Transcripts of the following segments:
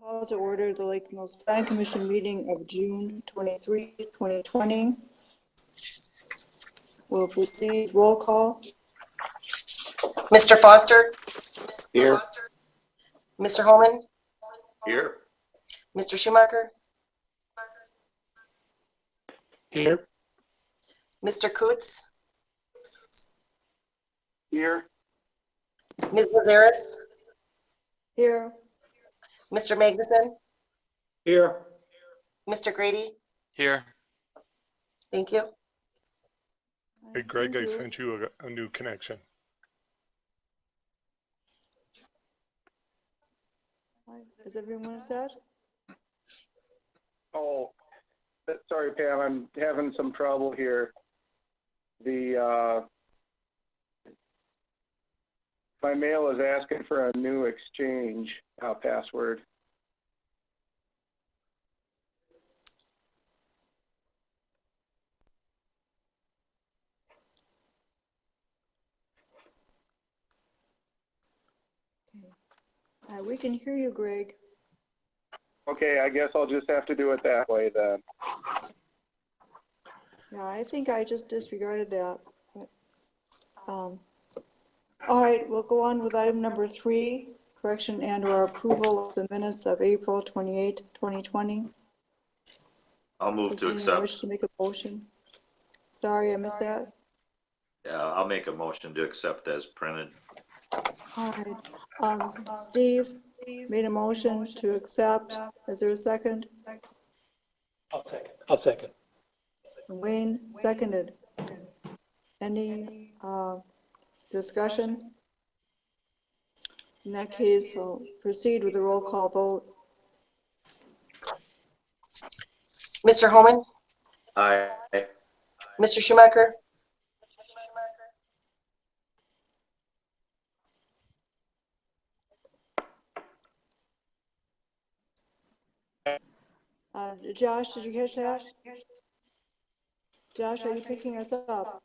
Call to order the Lake Mills Plan Commission meeting of June 23, 2020. We'll proceed. Roll call. Mr. Foster? Here. Mr. Holman? Here. Mr. Schumacher? Here. Mr. Coots? Here. Ms. Lazaris? Here. Mr. Magnuson? Here. Mr. Grady? Here. Thank you. Hey, Greg, Thank I you. sent you a new connection. Is everyone set? Oh, sorry, Pam, I'm having some trouble here. My mail is asking for a new exchange password. We can hear you, Greg. Okay, I guess I'll just have to do it that way then. Yeah, I think I just disregarded that. All right, we'll go on with item number 3, correction and/or approval of the minutes of April 28, 2020. I'll move Does to anyone wish accept. to make a motion? Sorry, I missed that. Yeah, I'll make a motion to accept as printed. All right, Steve made a motion to accept. Is there a second? I'll second. Wayne seconded. Any discussion? In that case, I'll proceed with the roll call vote. Mr. Holman? Aye. Mr. Schumacher? Josh, did you catch that? Josh, are you picking us up?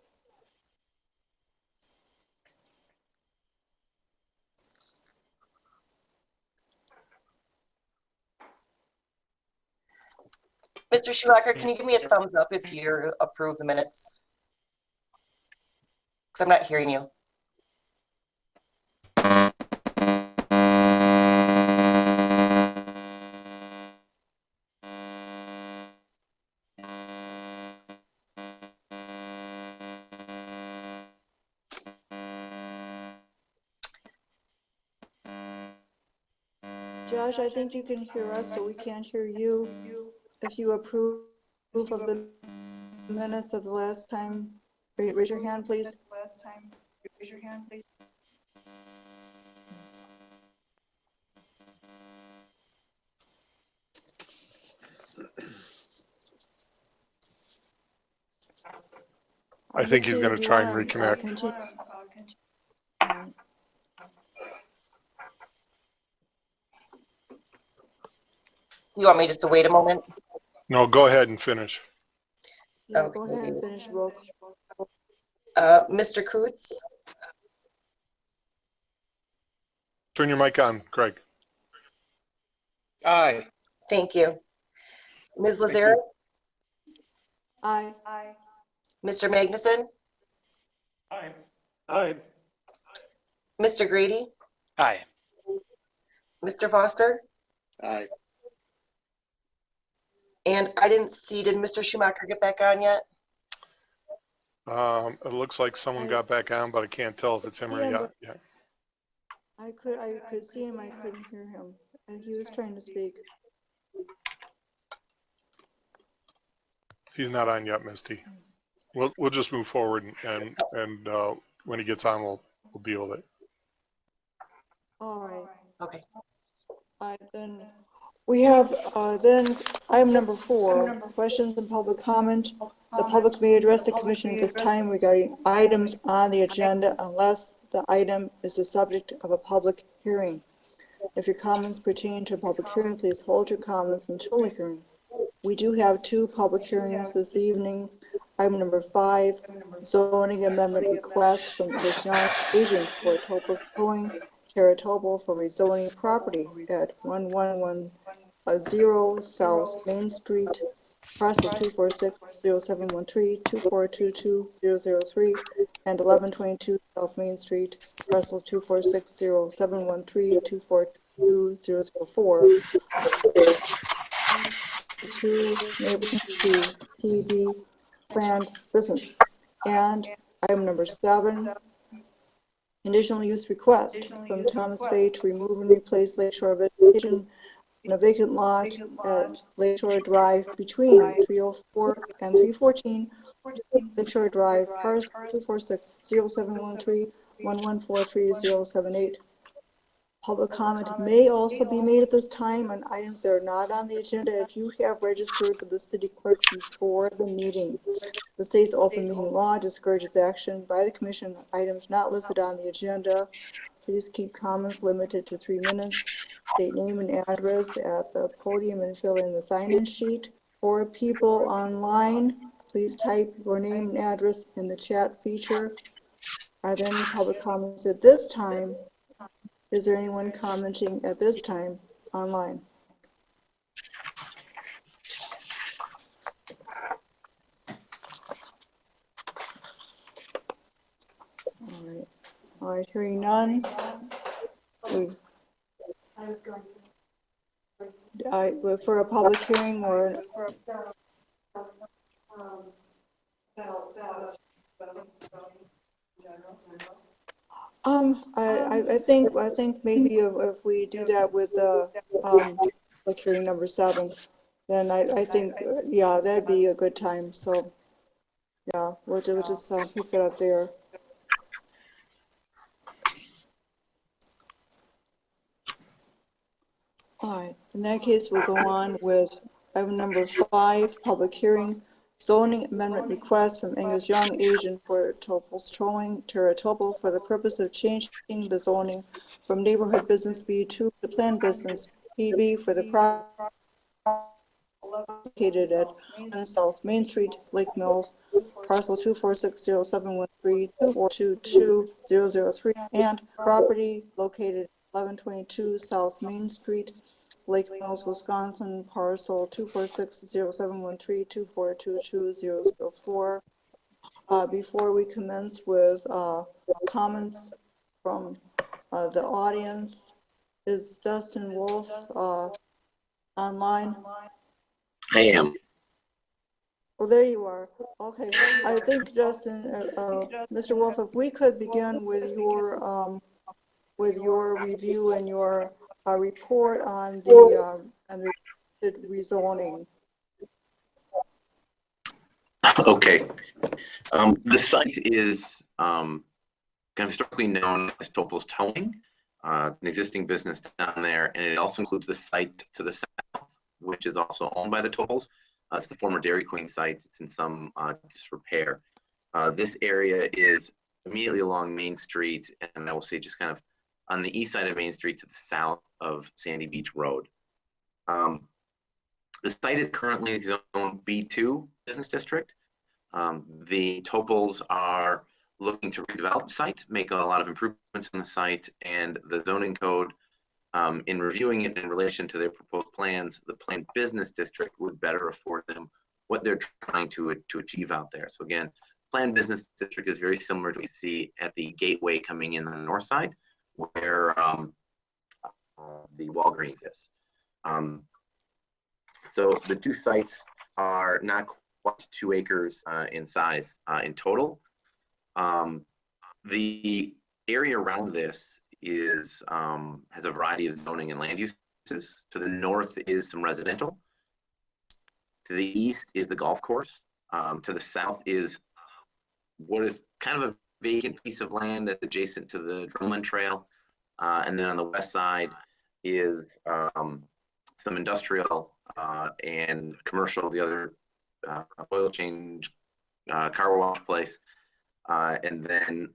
Mr. Schumacher, can you give me a thumbs up if you approve the minutes? Because I'm not hearing you. Josh, I think you can hear us, but we can't hear you. If you approve of the minutes of the last time, raise your hand, please. I think he's going to try and reconnect. Continue. You want me just to wait a moment? No, go ahead and finish. Yeah, go ahead and finish roll call. Mr. Coots? Turn your mic on, Greg. Aye. Thank you. Ms. Thank Lazaris? Aye. Mr. Magnuson? Aye. Mr. Grady? Aye. Mr. Foster? Aye. And I didn't see, did Mr. Schumacher get back on yet? It looks like someone got back on, but I can't tell if it's him or Yeah, not. but- Yeah. I could see him, I couldn't hear him. And he was trying to speak. He's not on yet, Misty. We'll just move forward and when he gets on, we'll deal with it. All right. Okay. All right, then we have then item number 4, questions and public comment. The public may address the commission at this time regarding items on the agenda unless the item is the subject of a public hearing. If your comments pertain to a public hearing, please hold your comments until the hearing. We do have 2 public hearings this evening. Item number 5, zoning amendment request from Angus-Young agent for Topel's Towing, Topel for rezoning property at 111 0 South Main Street, parcel 2460713, 2422003, and 1122 South Main Street, parcel 2460713, 2422004. 2 neighbors to PB planned business. And item number 7, conditional use request from Thomas Fay to remove and replace Lakeshore vegetation in a vacant lot at Lakeshore Drive between 304 and 314 Lakeshore Drive, parcel 2460713, 11430078. Public comment may also be made at this time on items that are not on the agenda if you have registered with the city clerk before the meeting. The state's open meeting law discourages action by the commission on items not listed on the agenda. Please keep comments limited to 3 minutes. State name and address at the podium and fill in the sign-in sheet. For people online, please type your name and address in the chat feature. Are there any public comments at this time? Is there anyone commenting at this time online? All right, hearing none. For a public hearing or I think maybe if we do that with public hearing number 7, then I think yeah, that'd be a good time. So yeah, we'll just pick that up there. All right, in that case, we'll go on with item number 5, public hearing, zoning amendment request from Angus-Young, agent for Topel's Towing, Terra Topel, for the purpose of changing the zoning from neighborhood business B to the planned business PB for the property located at 1 South Main Street, Lake Mills, parcel 2460713, 2422003, and property located 1122 South Main Street, Lake Mills, Wisconsin, parcel 2460713, 2422004. Before we commence with comments from the audience, is Dustin Wolf online? I am. Well, there you are. Okay, I think Justin, Mr. Wolf, if we could begin with your review and your report on the rezoning. Okay. The site is kind of historically known as Topel's Towing, an existing business down there, and it also includes the site to the south, which is also owned by the Topels. It's the former Dairy Queen site. It's in some disrepair. This area is immediately along Main Street, and I will say just kind of on the east side of Main Street to the south of Sandy Beach Road. The site is currently zoned B2 business district. The Topels are looking to redevelop the site, make a lot of improvements on the site, and the zoning code, in reviewing it in relation to their proposed plans, the planned business district would better afford them what they're trying to achieve out there. So again, planned business district is very similar to what we see at the gateway coming in on the north side, where the Walgreens is. So the two sites are not quite 2 acres in size in total. The area around this is has a variety of zoning and land uses. To the north is some residential. To the east is the golf course. To the south is what is kind of a vacant piece of land that's adjacent to the Drumlin Trail. And then on the west side is some industrial and commercial, the other oil change, car wash place, and then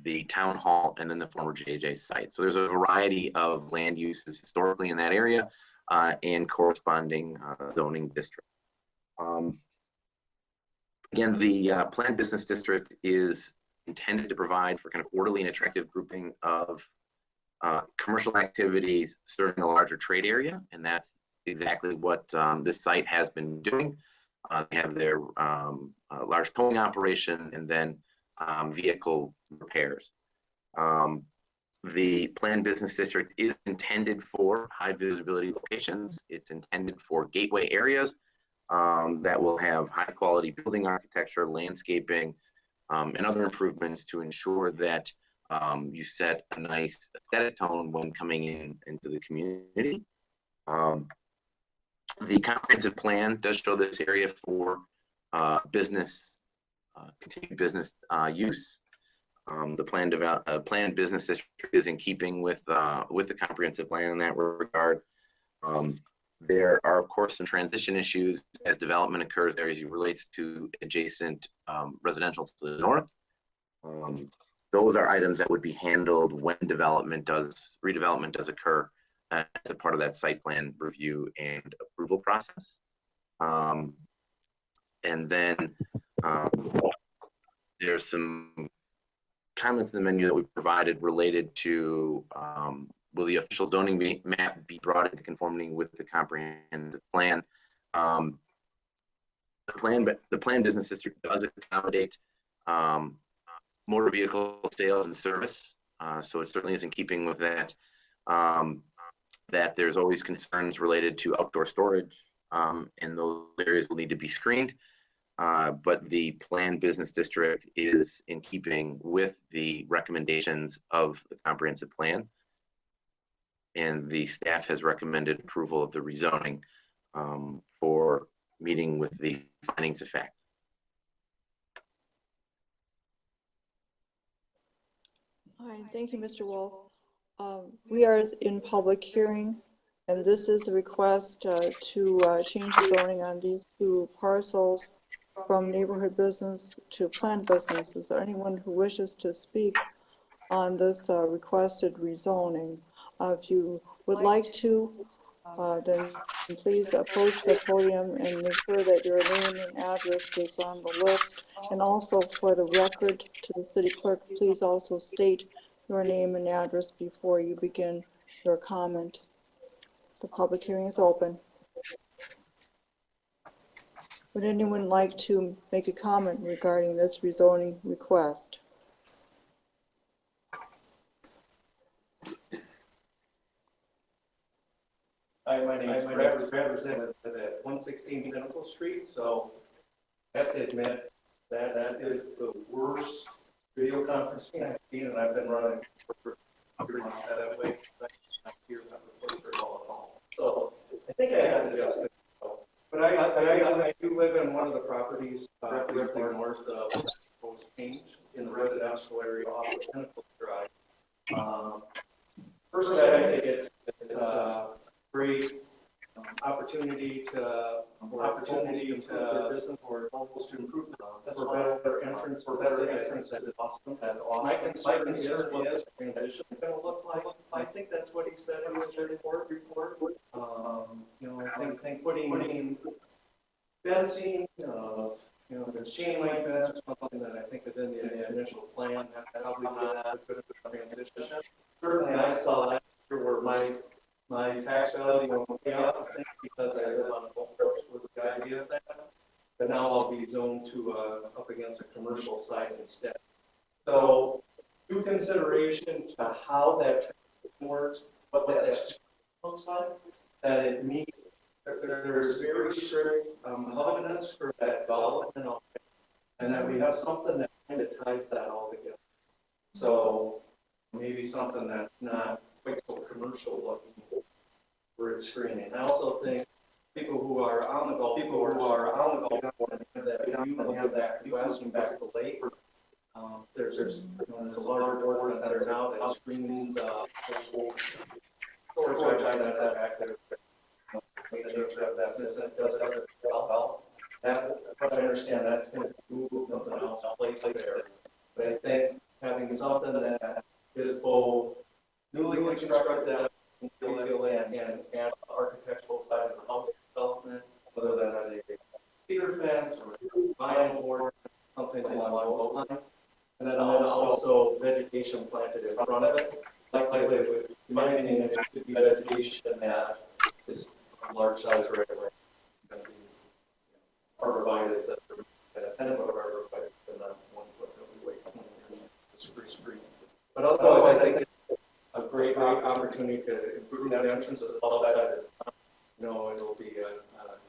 the town hall, and then the former JJ site. So there's a variety of land uses historically in that area and corresponding zoning districts. Again, the planned business district is intended to provide for kind of orderly and attractive grouping of commercial activities serving a larger trade area, and that's exactly what this site has been doing. They have their large towing operation and then vehicle repairs. The planned business district is intended for high visibility locations. It's intended for gateway areas that will have high quality building architecture, landscaping, and other improvements to ensure that you set a nice aesthetic tone when coming into the community. The comprehensive plan does show this area for business, continued business use. The planned business district is in keeping with the comprehensive plan in that regard. There are, of course, some transition issues as development occurs there as it relates to adjacent residential to the north. Those are items that would be handled when redevelopment does occur as a part of that site plan review and approval process. And then there's some comments in the menu that we provided related to will the official zoning map be brought into conformity with the comprehensive plan? The planned business district does accommodate motor vehicle sales and service, so it certainly is in keeping with that. That there's always concerns related to outdoor storage, and those areas will need to be screened. But the planned business district is in keeping with the recommendations of the comprehensive plan. And the staff has recommended approval of the rezoning for meeting with the findings of fact. Hi, thank you, Mr. Wolf. We are in public hearing, and this is a request to change the zoning on these two parcels from neighborhood business to planned business. Is there anyone who wishes to speak on this requested rezoning? If you would like to, then please approach the podium and make sure that your name and address is on the list. And also for the record to the city clerk, please also state your name and address before you begin your comment. The public hearing is open. Would anyone like to make a comment regarding this rezoning request? Hi, my name is Brad, representative at 116 Pinnacle Street, so I have to admit that is the worst video conferencing I've seen, and I've been running for that way. So I think I have to adjust it. But I do live in one of the properties directly north of proposed change in the residential area off of Pinnacle Drive. Personally, I think it's a great opportunity to business or to improve for better entrance is awesome. That's awesome. My concern is what the transition is going to look like. I think that's what he said in his report. I think putting fencing, the chain link fence is something that I think is in the initial plan. That's probably not a good transition. Certainly, I saw last year where my tax value went way up, I think, because I live on a golf course was the idea of that. But now I'll be zoned to up against a commercial site instead. So, due consideration to how that works, what that looks like, that it meets, there's very strict covenants for that development, and that we have something that kind of ties that all together. So, maybe something that's not quite so commercial looking for its screening. I also think people who are on the golf course and have that request back to the lake. There's a large ordinance that's now that screens storage items back there. Make sure that business does it well. That, but I understand that's going to move something else place there. But I think having something that is both newly constructed and architectural side of the house development, whether that's a cedar fence or vinyl board, something along those lines. And then also vegetation planted in front of it, like with it should be vegetation that is large size right away. Arborvitae that are 10 foot arborvitae, and not 1 foot that we wait screen. But otherwise, I think it's a great opportunity to improve the entrance to the south side of the town. You know, it'll be a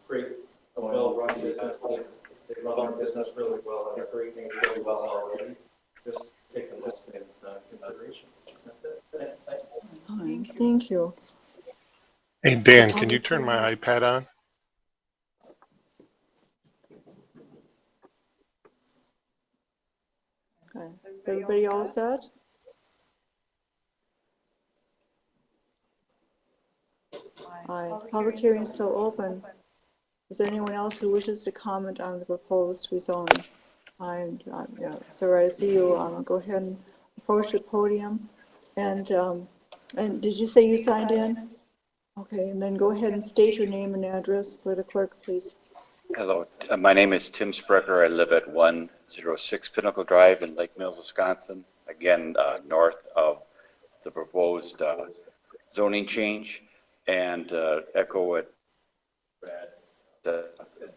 great, well-run business. They run their business really well, and they're great things really well already. Just taking those things into consideration. That's it. Thanks. Thank you. Hey, Dan, can you turn my iPad on? Okay. Is everybody all set? Aye. Public hearing is still open. Is there anyone else who wishes to comment on the proposed rezoning? Yeah, so I see you. Go ahead and approach the podium. And did you say you signed in? Okay, and then go ahead and state your name and address for the clerk, please. Hello, my name is Tim Sprecher. I live at 106 Pinnacle Drive in Lake Mills, Wisconsin. Again, north of the proposed zoning change, and echo what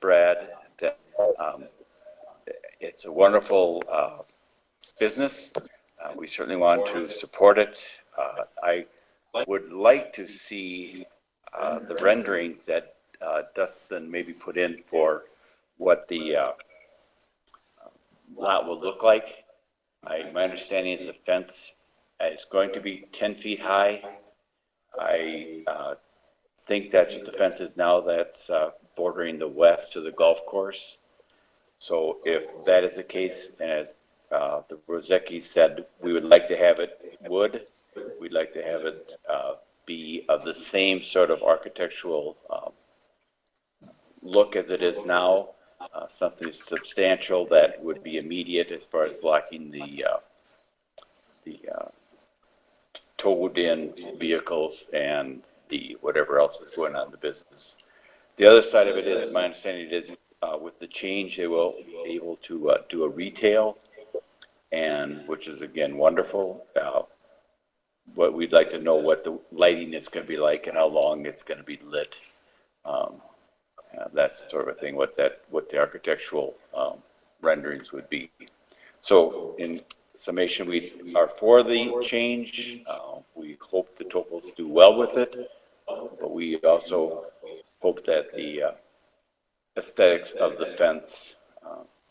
Brad. It's a wonderful business. We certainly want to support it. I would like to see the renderings that Dustin maybe put in for what the lot will look like. My understanding is the fence is going to be 10 feet high. I think that's what the fence is now. That's bordering the west to the golf course. So if that is the case, and as the Rozecki said, we would like to have it wood. We'd like to have it be of the same sort of architectural look as it is now, something substantial that would be immediate as far as blocking the towed-in vehicles and the whatever else is going on in the business. The other side of it is, my understanding is, with the change, they will be able to do a retail, and which is again wonderful. What we'd like to know what the lighting is going to be like and how long it's going to be lit. That's sort of a thing. What the architectural renderings would be. So in summation, we are for the change. We hope the Topels do well with it, but we also hope that the aesthetics of the fence,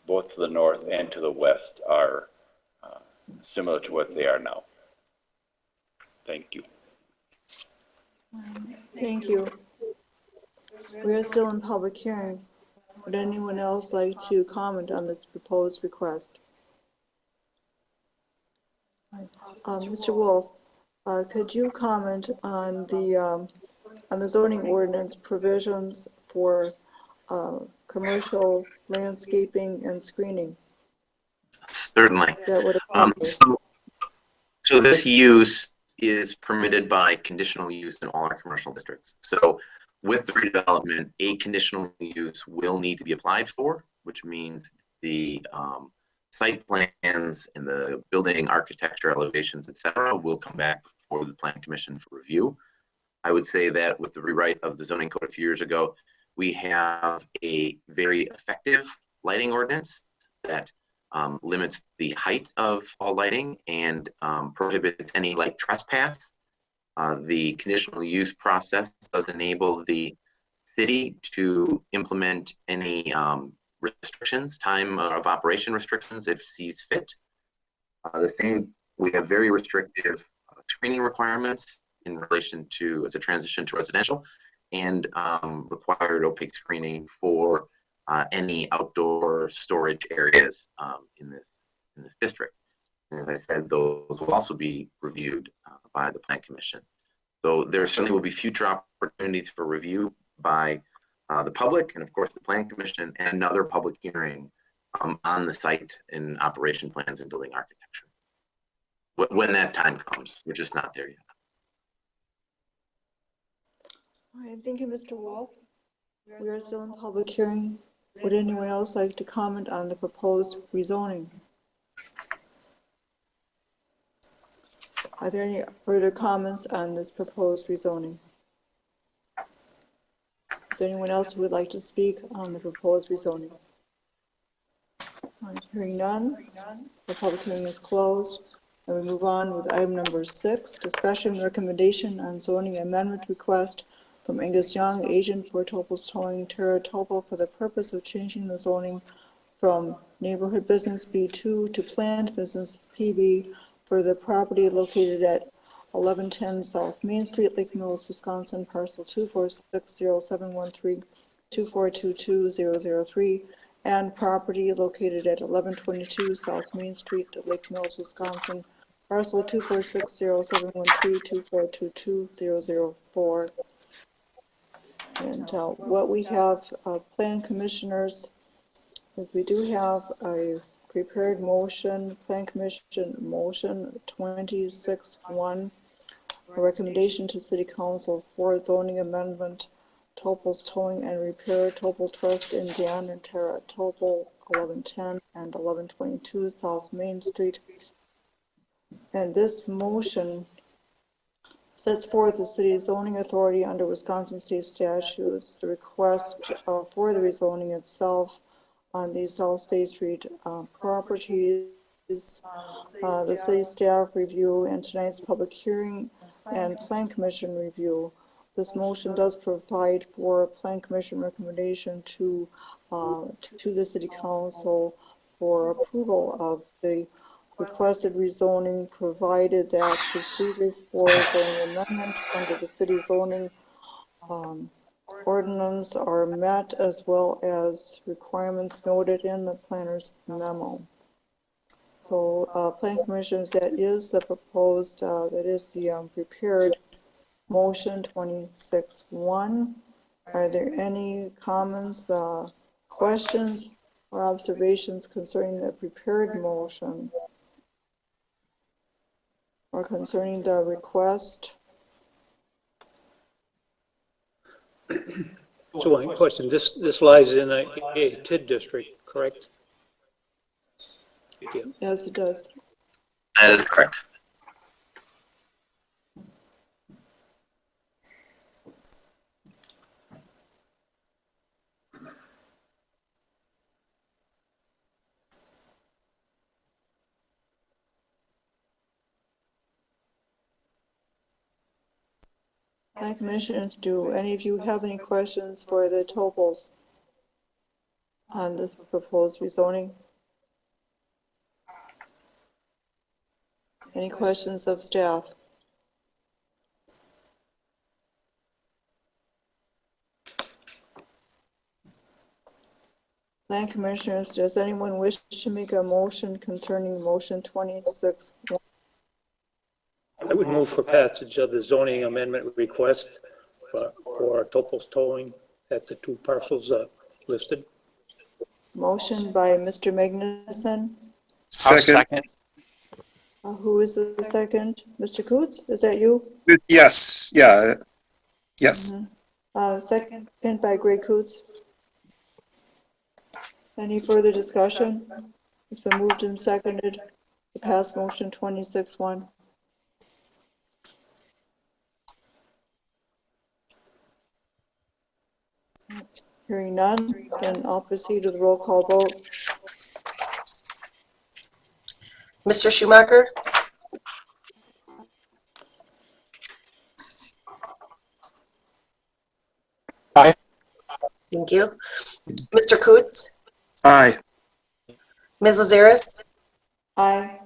both to the north and to the west, are similar to what they are now. Thank you. Thank you. We are still in public hearing. Would anyone else like to comment on this proposed request? Mr. Wolf, could you comment on the zoning ordinance provisions for commercial landscaping and screening? Certainly. That would apply. So this use is permitted by conditional use in all our commercial districts. So with the redevelopment, a conditional use will need to be applied for, which means the site plans and the building architecture elevations, etc., will come back before the Plan Commission for review. I would say that with the rewrite of the zoning code a few years ago, we have a very effective lighting ordinance that limits the height of all lighting and prohibits any light trespass. The conditional use process does enable the city to implement any restrictions, time of operation restrictions if sees fit. We have very restrictive screening requirements in relation to as a transition to residential, and required opaque screening for any outdoor storage areas in this district. And as I said, those will also be reviewed by the Plan Commission. So there certainly will be future opportunities for review by the public and of course the Plan Commission, and another public hearing on the site and operation plans and building architecture. When that time comes, we're just not there yet. All right, thank you, Mr. Wolf. We are still in public hearing. Would anyone else like to comment on the proposed rezoning? Are there any further comments on this proposed rezoning? Is there anyone else who would like to speak on the proposed rezoning? All right, hearing none, the public hearing is closed. And we move on with item number 6, discussion and recommendation on zoning amendment request from Angus-Young, agent for Topel's Towing, Terra Topel, for the purpose of changing the zoning from neighborhood business B2 to planned business PB for the property located at 1110 South Main Street, Lake Mills, Wisconsin, parcel 24607132422-003, and property located at 1122 South Main Street, Lake Mills, Wisconsin, parcel 24607132422-004. And what we have, plan commissioners, is we do have a prepared motion, Plan Commission motion 26-1, a recommendation to City Council for zoning amendment, Topel's Towing and Repair, Topel Trust in Dan and Terra Topel, 1110 and 1122 South Main Street. And this motion sets forth the city's zoning authority under Wisconsin state statutes, the request for the rezoning itself on these South State Street properties, the city staff review, and tonight's public hearing and Plan Commission review. This motion does provide for a Plan Commission recommendation to the City Council for approval of the requested rezoning, provided that procedures for zoning amendment under the city zoning ordinance are met, as well as requirements noted in the planner's memo. So, Plan Commissioners, that is the proposed, that is the prepared motion 26-1. Are there any comments, questions, or observations concerning the prepared motion or concerning the request? So one question, this lies in a TID district, correct? Yeah. Yes, it does. That is correct. Plan Commissioners, do any of you have any questions for the Topels on this proposed rezoning? Any questions of staff? Plan Commissioners, does anyone wish to make a motion concerning motion 26? I would move for passage of the zoning amendment request for Topel's Towing at the 2 parcels listed. Motion by Mr. Magnuson. Second. Who is the second? Mr. Coots, is that you? Yes, yeah, yes. Second by Greg Coots. Any further discussion? It's been moved and seconded to pass motion 26-1. Hearing none, then I'll proceed with the roll call vote. Mr. Schumacher? Aye. Thank you. Mr. Coots? Aye. Ms. Lazaris? Aye.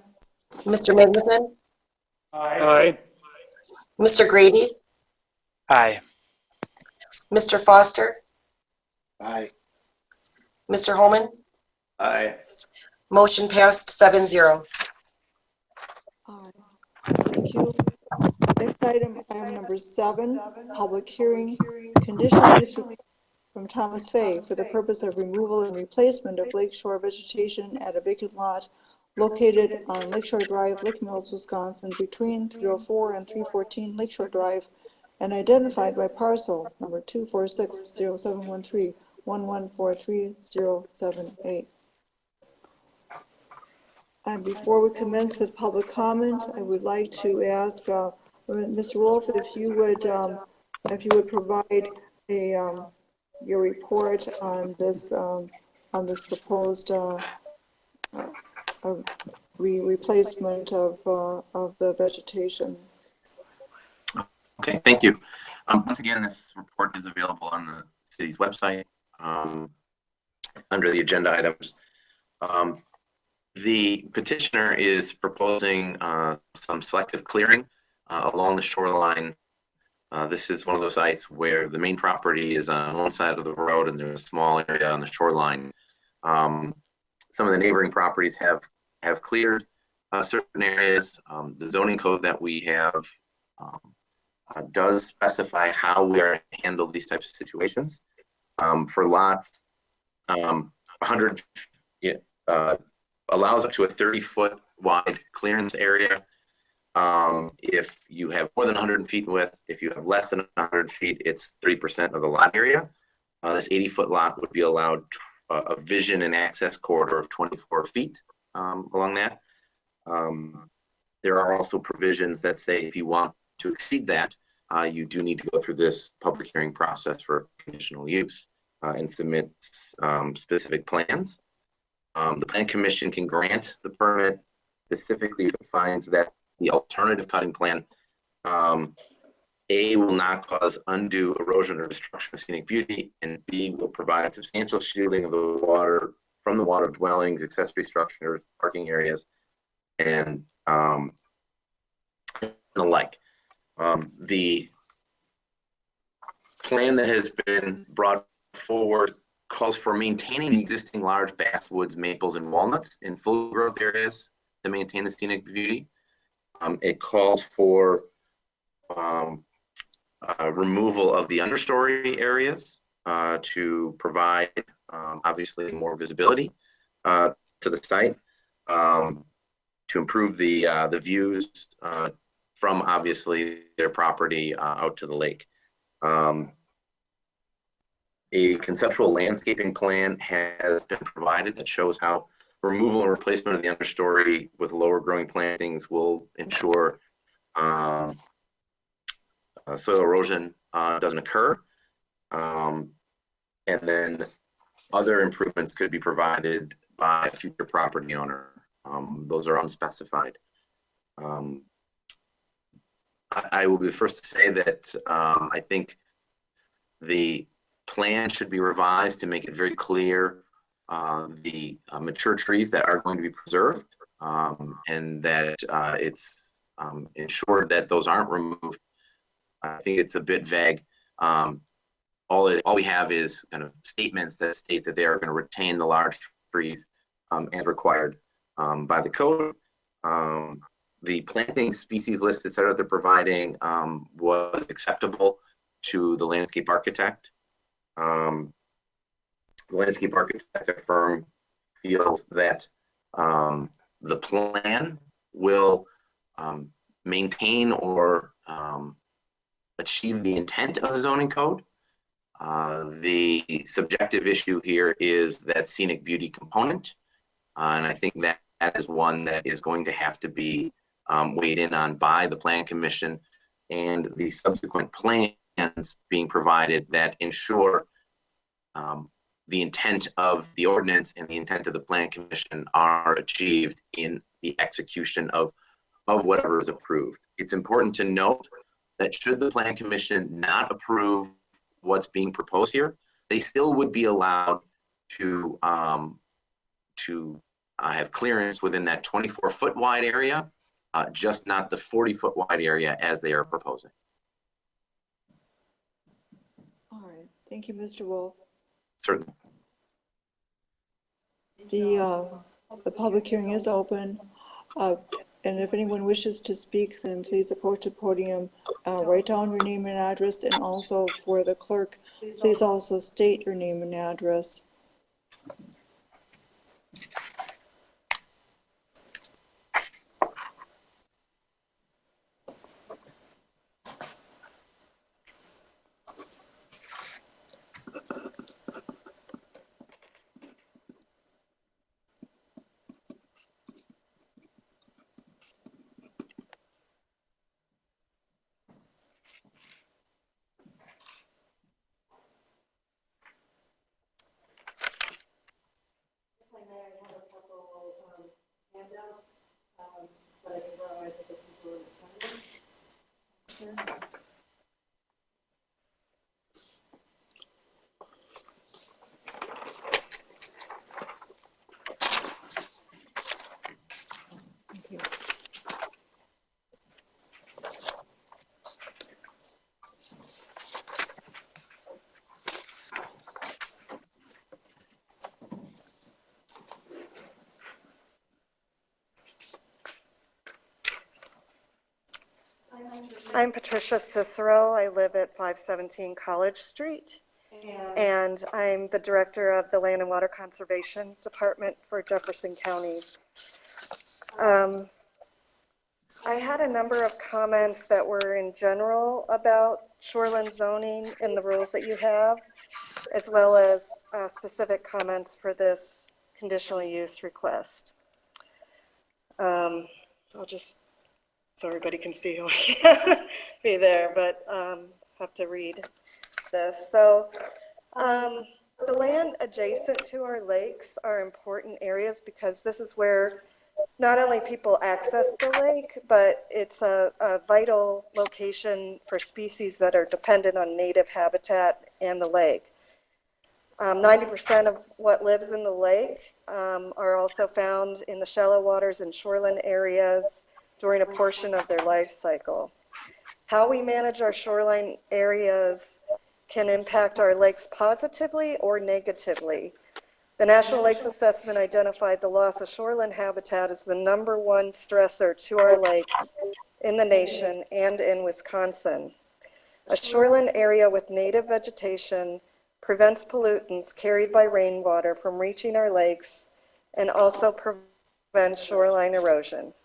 Mr. Magnuson? Aye. Mr. Grady? Aye. Mr. Foster? Aye. Mr. Holman? Aye. Motion passed 7-0. Thank you. Next item, item number 7, public hearing, conditional use request from Thomas Fay for the purpose of removal and replacement of lakeshore vegetation at a vacant lot located on Lakeshore Drive, Lake Mills, Wisconsin, between 304 and 314 Lakeshore Drive, and identified by parcel number 24607131143-078. And before we commence with public comment, I would like to ask Mr. Wolf if you would provide your report on this proposed replacement of the vegetation. Okay, thank you. Once again, this report is available on the city's website under the agenda items. The petitioner is proposing some selective clearing along the shoreline. This is one of those sites where the main property is on one side of the road and there's a small area on the shoreline. Some of the neighboring properties have cleared certain areas. The zoning code that we have does specify how we are to handle these types of situations. For lots, 100 allows up to a 30-foot wide clearance area. If you have more than 100 feet in width, if you have less than 100 feet, it's 3% of the lot area. This 80-foot lot would be allowed a vision and access corridor of 24 feet along that. There are also provisions that say if you want to exceed that, you do need to go through this public hearing process for conditional use and submit specific plans. The Plan Commission can grant the permit specifically if it finds that the alternative cutting plan, A, will not cause undue erosion or destruction of scenic beauty, and B, will provide substantial shielding of the water from the water dwellings, accessory structures, parking areas, and the like. The plan that has been brought forward calls for maintaining the existing large basswoods, maples, and walnuts in full growth areas to maintain the scenic beauty. It calls for removal of the understory areas to provide obviously more visibility to the site, to improve the views from obviously their property out to the lake. A conceptual landscaping plan has been provided that shows how removal and replacement of the understory with lower growing plantings will ensure soil erosion doesn't occur. And then other improvements could be provided by a future property owner. Those are unspecified. I will be the first to say that I think the plan should be revised to make it very clear the mature trees that are going to be preserved and that it's ensured that those aren't removed. I think it's a bit vague. All we have is kind of statements that state that they are going to retain the large trees as required by the code. The planting species list, et cetera, they're providing was acceptable to the landscape architect. The landscape architect firm feels that the plan will maintain or achieve the intent of the zoning code. The subjective issue here is that scenic beauty component. And I think that is one that is going to have to be weighed in on by the Plan Commission and the subsequent plans being provided that ensure the intent of the ordinance and the intent of the Plan Commission are achieved in the execution of whatever is approved. It's important to note that should the Plan Commission not approve what's being proposed here, they still would be allowed to have clearance within that 24-foot wide area, just not the 40-foot wide area as they are proposing. All right, thank you, Mr. Wolf. Certainly. The public hearing is open, and if anyone wishes to speak, then please approach the podium, write down your name and address, and also for the clerk, please also state your name and address. I'm Patricia Cicero. I live at 517 College Street, and I'm the director of the Land and Water Conservation Department for Jefferson County. I had a number of comments that were in general about shoreline zoning and the rules that you have, as well as specific comments for this conditional use request. I'll just, so everybody can see who I can be there, but have to read this. So the land adjacent to our lakes are important areas because this is where not only people access the lake, but it's a vital location for species that are dependent on native habitat and the lake. 90% of what lives in the lake are also found in the shallow waters and shoreline areas during a portion of their life cycle. How we manage our shoreline areas can impact our lakes positively or negatively. The National Lakes Assessment identified the loss of shoreline habitat as the #1 stressor to our lakes in the nation and in Wisconsin. A shoreline area with native vegetation prevents pollutants carried by rainwater from reaching our lakes and also prevents shoreline erosion.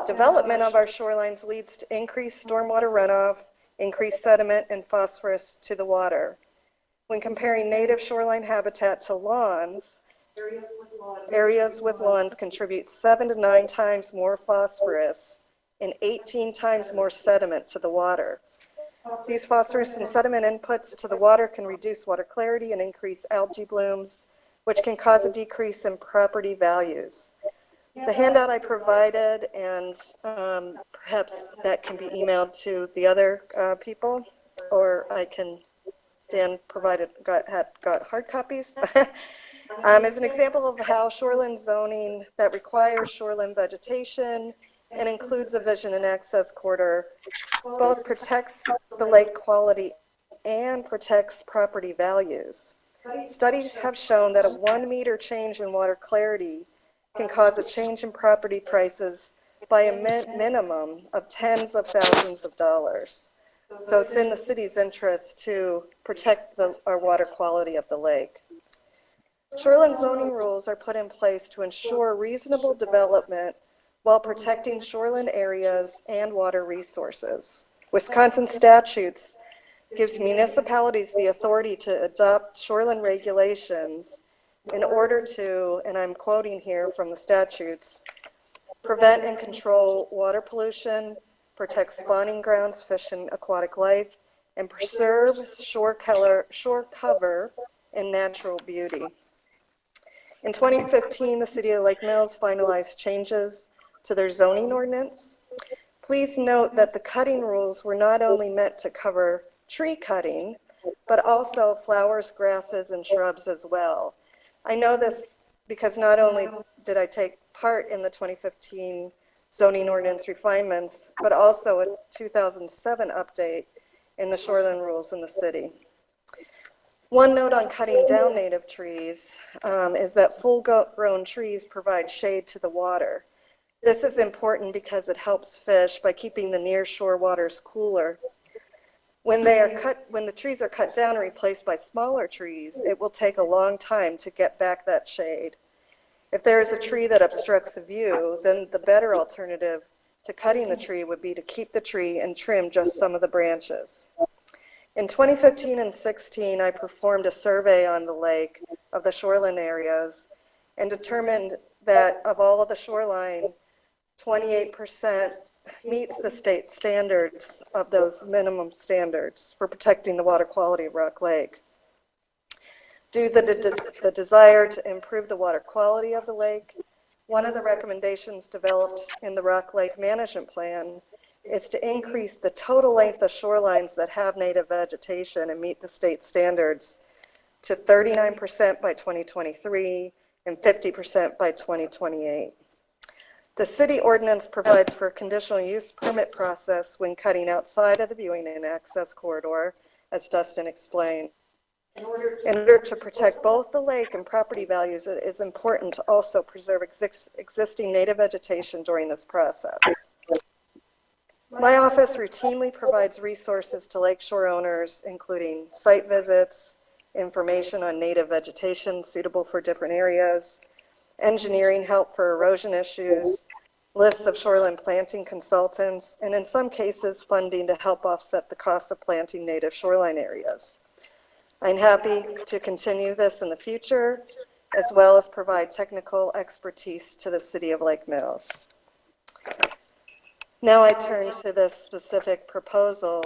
Development of our shorelines leads to increased stormwater runoff, increased sediment and phosphorus to the water. When comparing native shoreline habitat to lawns, areas with lawns contribute 7 to 9 times more phosphorus and 18 times more sediment to the water. These phosphorus and sediment inputs to the water can reduce water clarity and increase algae blooms, which can cause a decrease in property values. The handout I provided, and perhaps that can be emailed to the other people, or I can, Dan provided, got hard copies, is an example of how shoreline zoning that requires shoreline vegetation and includes a vision and access corridor both protects the lake quality and protects property values. Studies have shown that a 1 meter change in water clarity can cause a change in property prices by a minimum of tens of thousands of dollars. So it's in the city's interest to protect our water quality of the lake. Shoreline zoning rules are put in place to ensure reasonable development while protecting shoreline areas and water resources. Wisconsin statutes gives municipalities the authority to adopt shoreline regulations in order to, and I'm quoting here from the statutes, prevent and control water pollution, protect spawning grounds, fish and aquatic life, and preserve shore cover and natural beauty. In 2015, the City of Lake Mills finalized changes to their zoning ordinance. Please note that the cutting rules were not only meant to cover tree cutting, but also flowers, grasses, and shrubs as well. I know this because not only did I take part in the 2015 zoning ordinance refinements, but also a 2007 update in the shoreline rules in the city. One note on cutting down native trees is that full-grown trees provide shade to the water. This is important because it helps fish by keeping the near-shore waters cooler. When the trees are cut down and replaced by smaller trees, it will take a long time to get back that shade. If there is a tree that obstructs a view, then the better alternative to cutting the tree would be to keep the tree and trim just some of the branches. In 2015 and 16, I performed a survey on the lake of the shoreline areas and determined that of all of the shoreline, 28% meets the state standards of those minimum standards for protecting the water quality of Rock Lake. Due to the desire to improve the water quality of the lake, one of the recommendations developed in the Rock Lake Management Plan is to increase the total length of shorelines that have native vegetation and meet the state standards to 39% by 2023 and 50% by 2028. The city ordinance provides for a conditional use permit process when cutting outside of the viewing and access corridor, as Dustin explained. In order to protect both the lake and property values, it is important to also preserve existing native vegetation during this process. My office routinely provides resources to lakeshore owners, including site visits, information on native vegetation suitable for different areas, engineering help for erosion issues, lists of shoreline planting consultants, and in some cases, funding to help offset the cost of planting native shoreline areas. I'm happy to continue this in the future, as well as provide technical expertise to the City of Lake Mills. Now I turn to this specific proposal.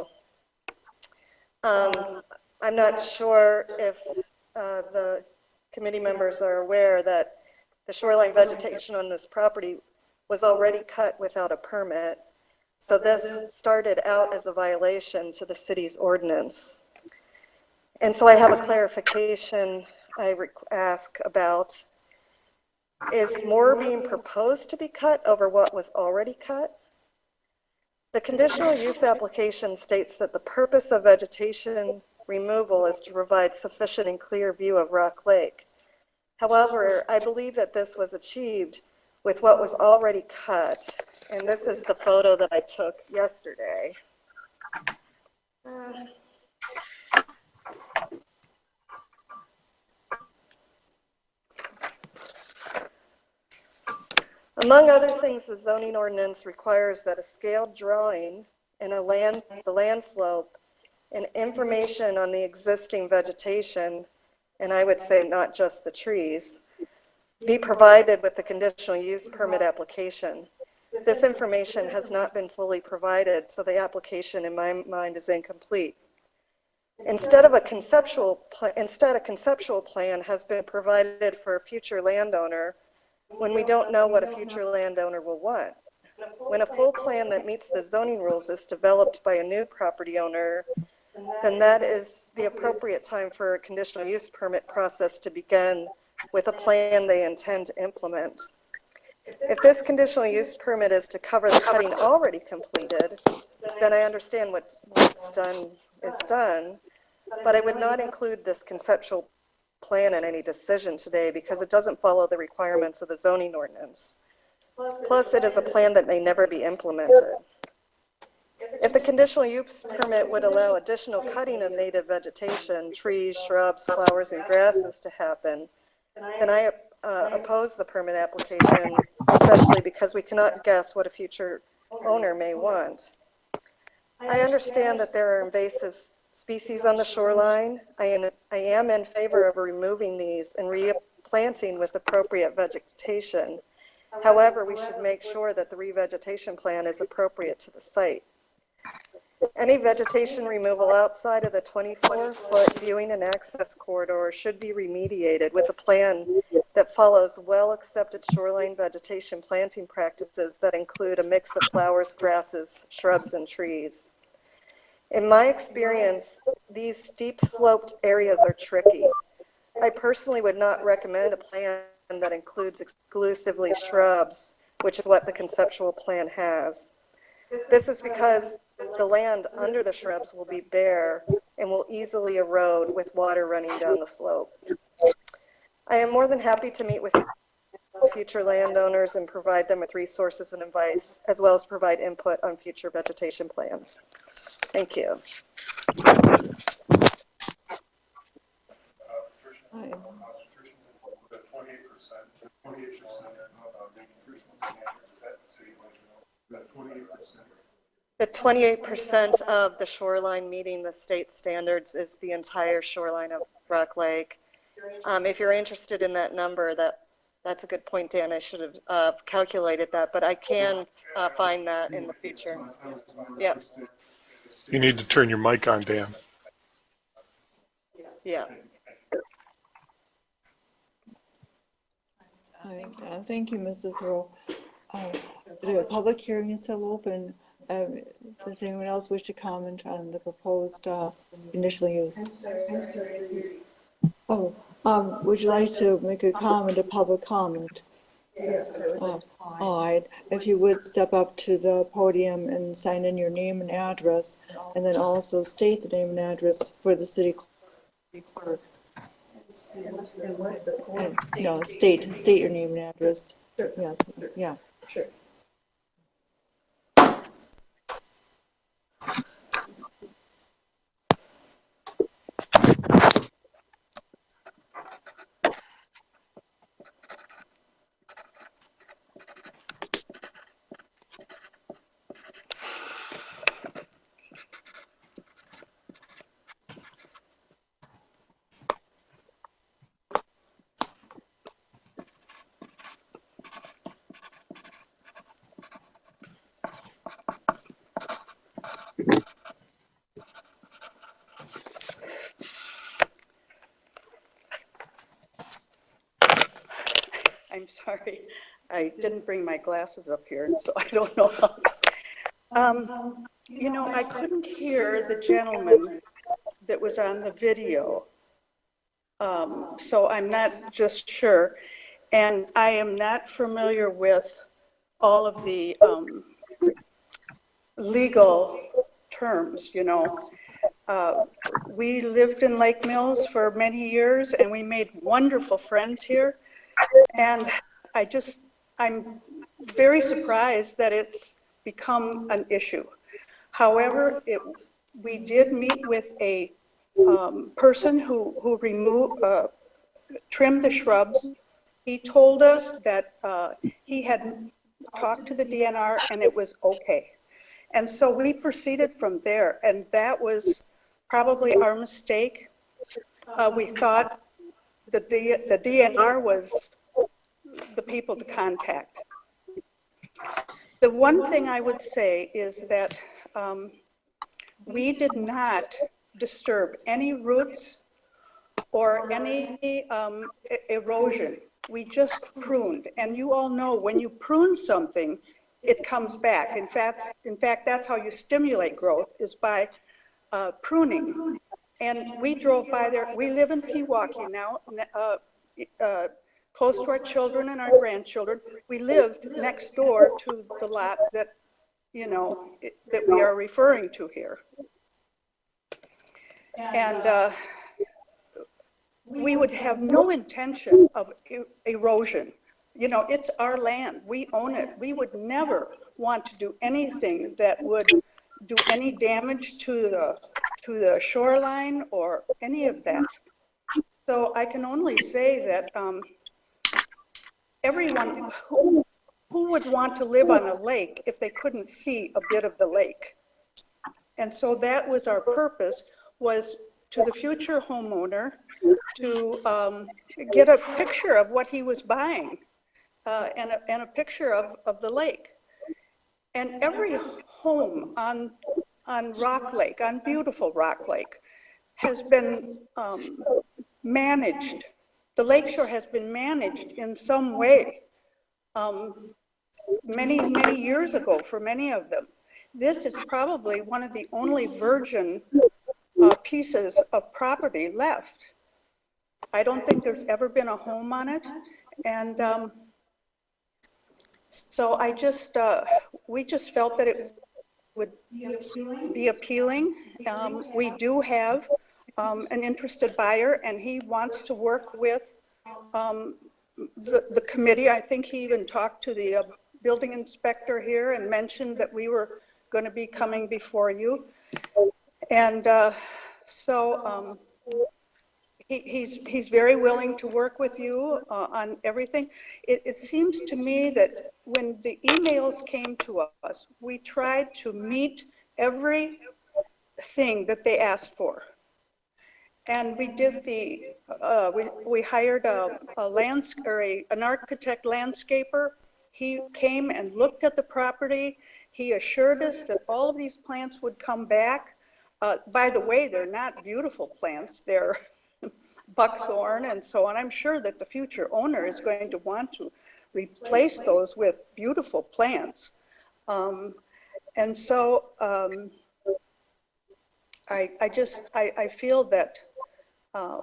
I'm not sure if the committee members are aware that the shoreline vegetation on this property was already cut without a permit. So this started out as a violation to the city's ordinance. And so I have a clarification I ask about. Is more being proposed to be cut over what was already cut? The conditional use application states that the purpose of vegetation removal is to provide sufficient and clear view of Rock Lake. However, I believe that this was achieved with what was already cut. And this is the photo that I took yesterday. Among other things, the zoning ordinance requires that a scaled drawing in the land slope and information on the existing vegetation, and I would say not just the trees, be provided with the conditional use permit application. This information has not been fully provided, so the application in my mind is incomplete. Instead, a conceptual plan has been provided for a future landowner when we don't know what a future landowner will want. When a full plan that meets the zoning rules is developed by a new property owner, then that is the appropriate time for a conditional use permit process to begin with a plan they intend to implement. If this conditional use permit is to cover the cutting already completed, then I understand what's done is done, but I would not include this conceptual plan in any decision today because it doesn't follow the requirements of the zoning ordinance. Plus, it is a plan that may never be implemented. If the conditional use permit would allow additional cutting of native vegetation, trees, shrubs, flowers, and grasses to happen, then I oppose the permit application, especially because we cannot guess what a future owner may want. I understand that there are invasive species on the shoreline. I am in favor of removing these and replanting with appropriate vegetation. However, we should make sure that the revegetation plan is appropriate to the site. Any vegetation removal outside of the 24-foot viewing and access corridor should be remediated with a plan that follows well-accepted shoreline vegetation planting practices that include a mix of flowers, grasses, shrubs, and trees. In my experience, these steep sloped areas are tricky. I personally would not recommend a plan that includes exclusively shrubs, which is what the conceptual plan has. This is because the land under the shrubs will be bare and will easily erode with water running down the slope. I am more than happy to meet with future landowners and provide them with resources and advice, as well as provide input on future vegetation plans. Thank you. The 28% of the shoreline meeting the state standards is the entire shoreline of Rock Lake. If you're interested in that number, that's a good point, Dan. I should have calculated that, but I can find that in the future. Yeah. You need to turn your mic on, Dan. Yeah. Thank you, Mrs. Earl. The public hearing is still open. Does anyone else wish to comment on the proposed conditional use? Oh, would you like to make a comment, a public comment? Yes. All right. If you would step up to the podium and sign in your name and address, and then also state the name and address for the city clerk. No, state your name and address. Sure. Yes, yeah. Sure. I'm sorry. I didn't bring my glasses up here, so I don't know how. You know, I couldn't hear the gentleman that was on the video. So I'm not just sure. And I am not familiar with all of the legal terms, you know. We lived in Lake Mills for many years and we made wonderful friends here. And I'm very surprised that it's become an issue. However, we did meet with a person who trimmed the shrubs. He told us that he had talked to the DNR and it was okay. And so we proceeded from there, and that was probably our mistake. We thought that the DNR was the people to contact. The one thing I would say is that we did not disturb any roots or any erosion. We just pruned. And you all know when you prune something, it comes back. In fact, that's how you stimulate growth, is by pruning. And we drove by there. We live in Pewaukee now, close to our children and our grandchildren. We lived next door to the lot that, you know, that we are referring to here. And we would have no intention of erosion. You know, it's our land. We own it. We would never want to do anything that would do any damage to the shoreline or any of that. So I can only say that everyone who would want to live on a lake if they couldn't see a bit of the lake? And so that was our purpose, was to the future homeowner to get a picture of what he was buying and a picture of the lake. And every home on Rock Lake, on beautiful Rock Lake, has been managed. The lakeshore has been managed in some way many, many years ago for many of them. This is probably one of the only virgin pieces of property left. I don't think there's ever been a home on it. And so I just, we just felt that it would be appealing. We do have an interested buyer, and he wants to work with the committee. I think he even talked to the building inspector here and mentioned that we were going to be coming before you. And so he's very willing to work with you on everything. It seems to me that when the emails came to us, we tried to meet every thing that they asked for. And we did we hired an architect landscaper. He came and looked at the property. He assured us that all of these plants would come back. By the way, they're not beautiful plants. They're buckthorn and so on. I'm sure that the future owner is going to want to replace those with beautiful plants. And so I feel that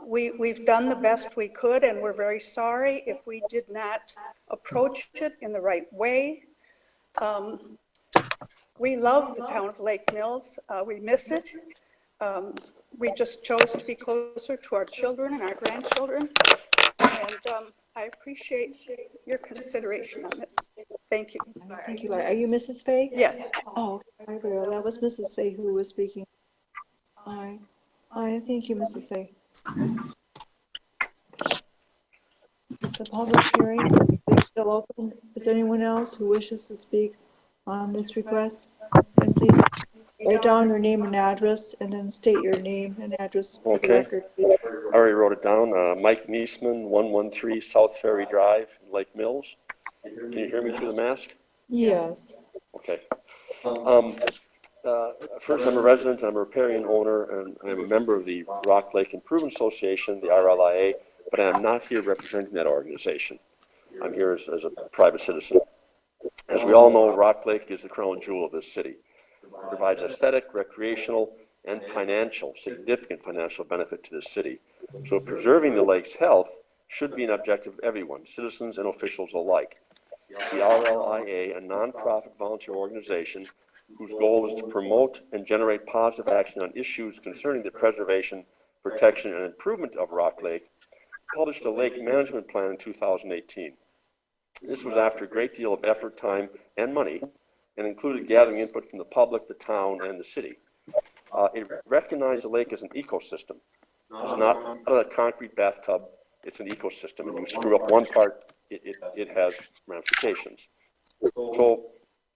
we've done the best we could, and we're very sorry if we did not approach it in the right way. We love the town of Lake Mills. We miss it. We just chose to be closer to our children and our grandchildren. And I appreciate your consideration on this. Thank you. Thank you. Are you Mrs. Fay? Yes. Oh, I will. That was Mrs. Fay who was speaking. Aye. Thank you, Mrs. Fay. The public hearing is still open. Is anyone else who wishes to speak on this request? And please write down your name and address, and then state your name and address for the record, please. I already wrote it down. Mike Niesman, 113 South Ferry Drive, in Lake Mills. Can you hear me through the mask? Yes. Okay. First, I'm a resident, I'm a riparian owner, and I'm a member of the Rock Lake Improvement Association, the RLIA, but I'm not here representing that organization. I'm here as a private citizen. As we all know, Rock Lake is the crown jewel of this city. It provides aesthetic, recreational, and significant financial benefit to this city. So preserving the lake's health should be an objective of everyone, citizens and officials alike. The RLIA, a nonprofit volunteer organization whose goal is to promote and generate positive action on issues concerning the preservation, protection, and improvement of Rock Lake, published a lake management plan in 2018. This was after a great deal of effort, time, and money, and included gathering input from the public, the town, and the city. It recognized the lake as an ecosystem. It's not a concrete bathtub, it's an ecosystem, and you screw up one part, it has ramifications. So,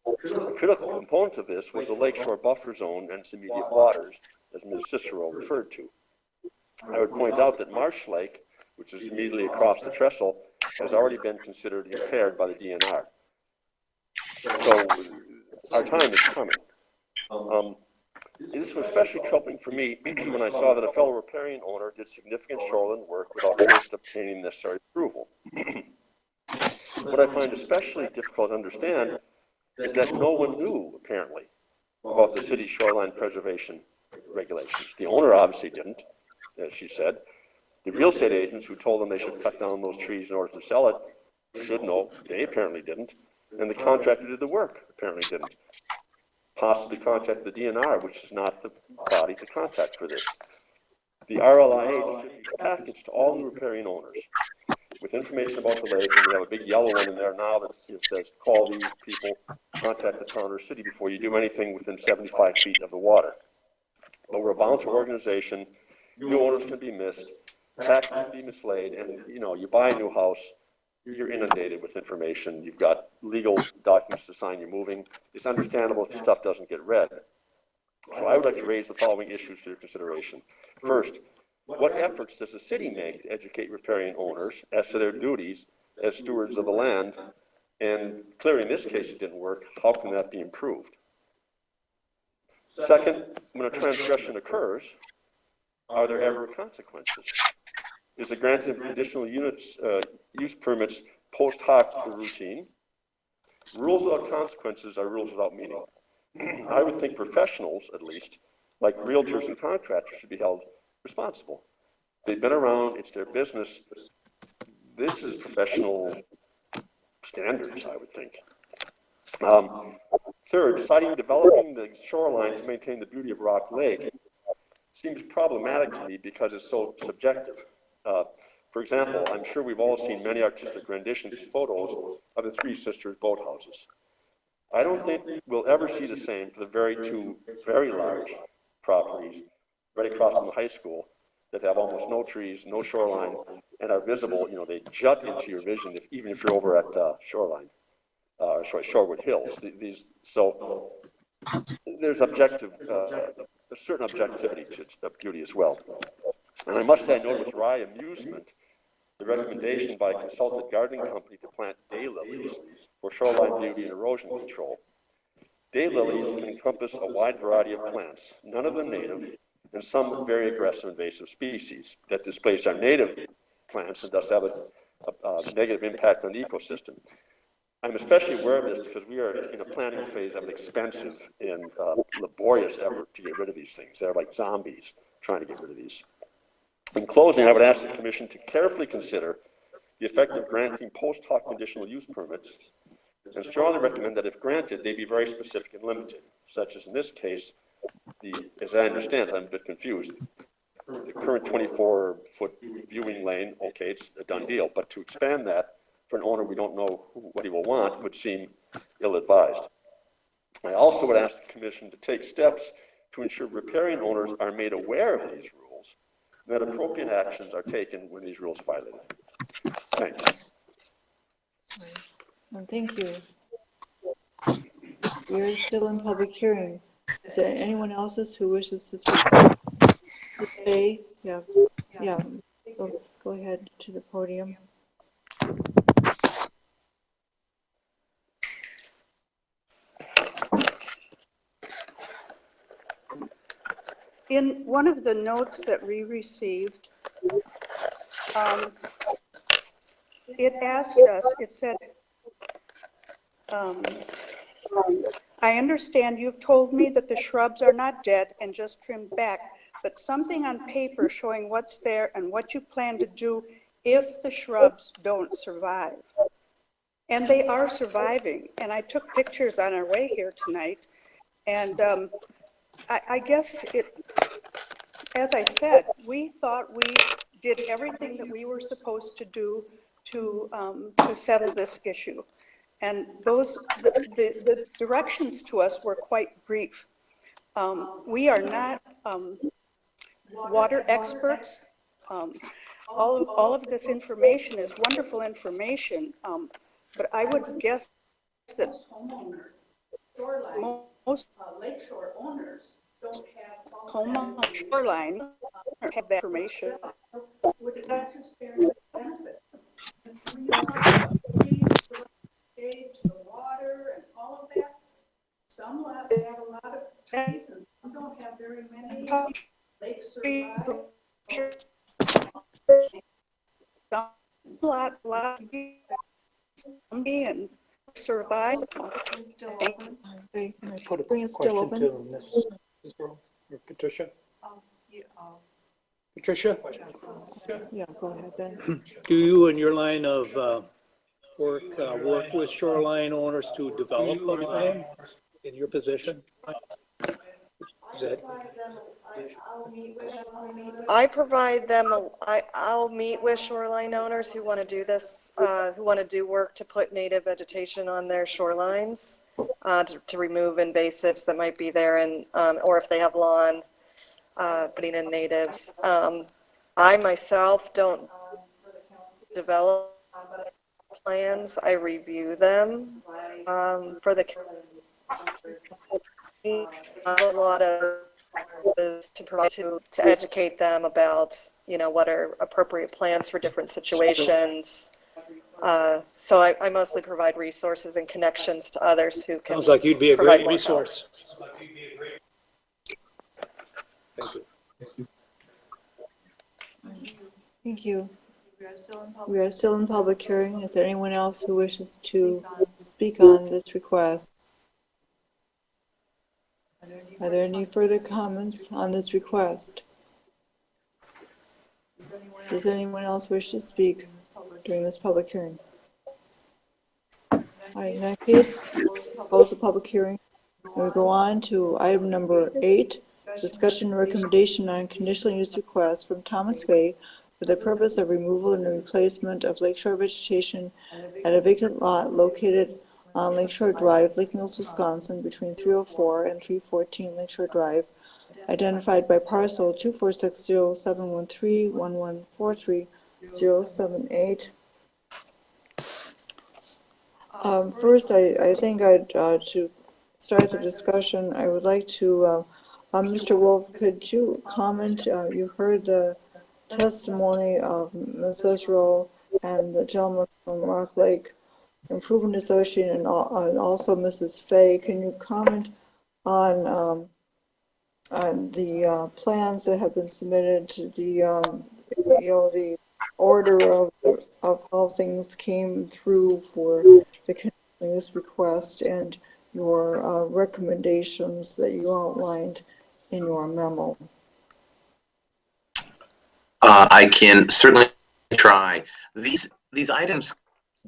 a critical component of this was the Lakeshore buffer zone and its immediate waters, as Ms. Cicero referred to. I would point out that Marsh Lake, which is immediately across the trestle, has already been considered impaired by the DNR. So our time is coming. This was especially troubling for me when I saw that a fellow riparian owner did significant shoreline work without first obtaining necessary approval. What I find especially difficult to understand is that no one knew, apparently, about the city's shoreline preservation regulations. The owner obviously didn't, as she said. The real estate agents who told them they should cut down those trees in order to sell it should know. They apparently didn't. And the contractor who did the work apparently didn't. Possibly contacted the DNR, which is not the body to contact for this. The RLIA distributes packets to all new riparian owners with information about the lake, and we have a big yellow one in there now that says, call these people, contact the town or city before you do anything within 75 feet of the water. But we're a volunteer organization, new owners can be missed, packets can be mislaid, and you buy a new house, you're inundated with information, you've got legal documents to sign you're moving. It's understandable if the stuff doesn't get read. So I would like to raise the following issues for your consideration. First, what efforts does the city make to educate riparian owners as to their duties as stewards of the land? And clearly in this case it didn't work. How can that be improved? Second, when a transgression occurs, are there ever consequences? Is the granting of conditional use permits post hoc routine? Rules without consequences are rules without meaning. I would think professionals, at least, like realtors and contractors, should be held responsible. They've been around, it's their business. This is professional standards, I would think. Third, citing developing the shoreline to maintain the beauty of Rock Lake seems problematic to me because it's so subjective. For example, I'm sure we've all seen many artistic renditions and photos of the Three Sisters boathouses. I don't think we'll ever see the same for the two very large properties right across from the high school that have almost no trees, no shoreline, and are visible. They jut into your vision even if you're over at Shorewood Hills. So there's a certain objectivity to beauty as well. And I must say, I noted with wry amusement the recommendation by a consulted gardening company to plant daylilies for shoreline beauty and erosion control. Daylilies can encompass a wide variety of plants, none of them native, and some very aggressive invasive species that displace our native plants and thus have a negative impact on the ecosystem. I'm especially aware of this because we are in a planning phase of an expensive and laborious effort to get rid of these things. They're like zombies trying to get rid of these. In closing, I would ask the Commission to carefully consider the effect of granting post hoc conditional use permits and strongly recommend that if granted, they be very specific and limited, such as in this case, as I understand it, I'm a bit confused, the current 24-foot viewing lane, okay, it's a done deal, but to expand that for an owner we don't know what he will want would seem ill-advised. I also would ask the Commission to take steps to ensure riparian owners are made aware of these rules and that appropriate actions are taken when these rules are violated. Thanks. Well, thank you. We are still in public hearing. Is there anyone else who wishes to speak? Yeah. Go ahead to the podium. In one of the notes that we received, it asked us, it said, I understand you've told me that the shrubs are not dead and just trimmed back, but something on paper showing what's there and what you plan to do if the shrubs don't survive. And they are surviving. And I took pictures on our way here tonight. And I guess as I said, we thought we did everything that we were supposed to do to settle this issue. And the directions to us were quite brief. We are not water experts. All of this information is wonderful information, but I would guess that most lakeshore owners don't have homeowner shoreline have that information. Would that necessarily benefit? We know about trees, shade to the water and all of that. Some lots have a lot of trees and some don't have very many. Lakes survive. Some lot and survive. Put a Bring it still question open. to Mrs. Cicero or Patricia. Patricia, Yeah, go ahead then. do you in your line of work with shoreline owners to develop a plan in your position? Is that, I provide them, I'll meet with shoreline owners who want to do this, who want to do work to put native vegetation on their shorelines, to remove invasives that might be there, and or if they have lawn, putting in natives. I myself don't develop plans, I review them for the a lot of to provide to educate them about, you know, what are appropriate plans for different situations. So I mostly provide resources and connections to others who can. sounds like you'd be a provide great more help. resource. Thank you. Thank you. We are still in public hearing. Is there anyone else who wishes to speak on this request? Are there any further comments on this request? Does anyone else wish to speak during this public hearing? All right, in that case, close the public hearing. And we go on to item number 8, discussion and recommendation on conditional use request from Thomas Fay for the purpose of removal and replacement of lakeshore vegetation at a vacant lot located on Lakeshore Drive, Lake Mills, Wisconsin, between 304 and 314 Lakeshore Drive, identified by parcel 246071311430078. First, I think to start the discussion, I would like to, Mr. Wolf, could you comment? You heard the testimony of Ms. Cicero and the gentleman from Rock Lake Improvement Association and also Mrs. Fay. Can you comment on the plans that have been submitted to the, the order of how things came through for the conditional use request and your recommendations that you outlined in your memo? I can certainly try. These items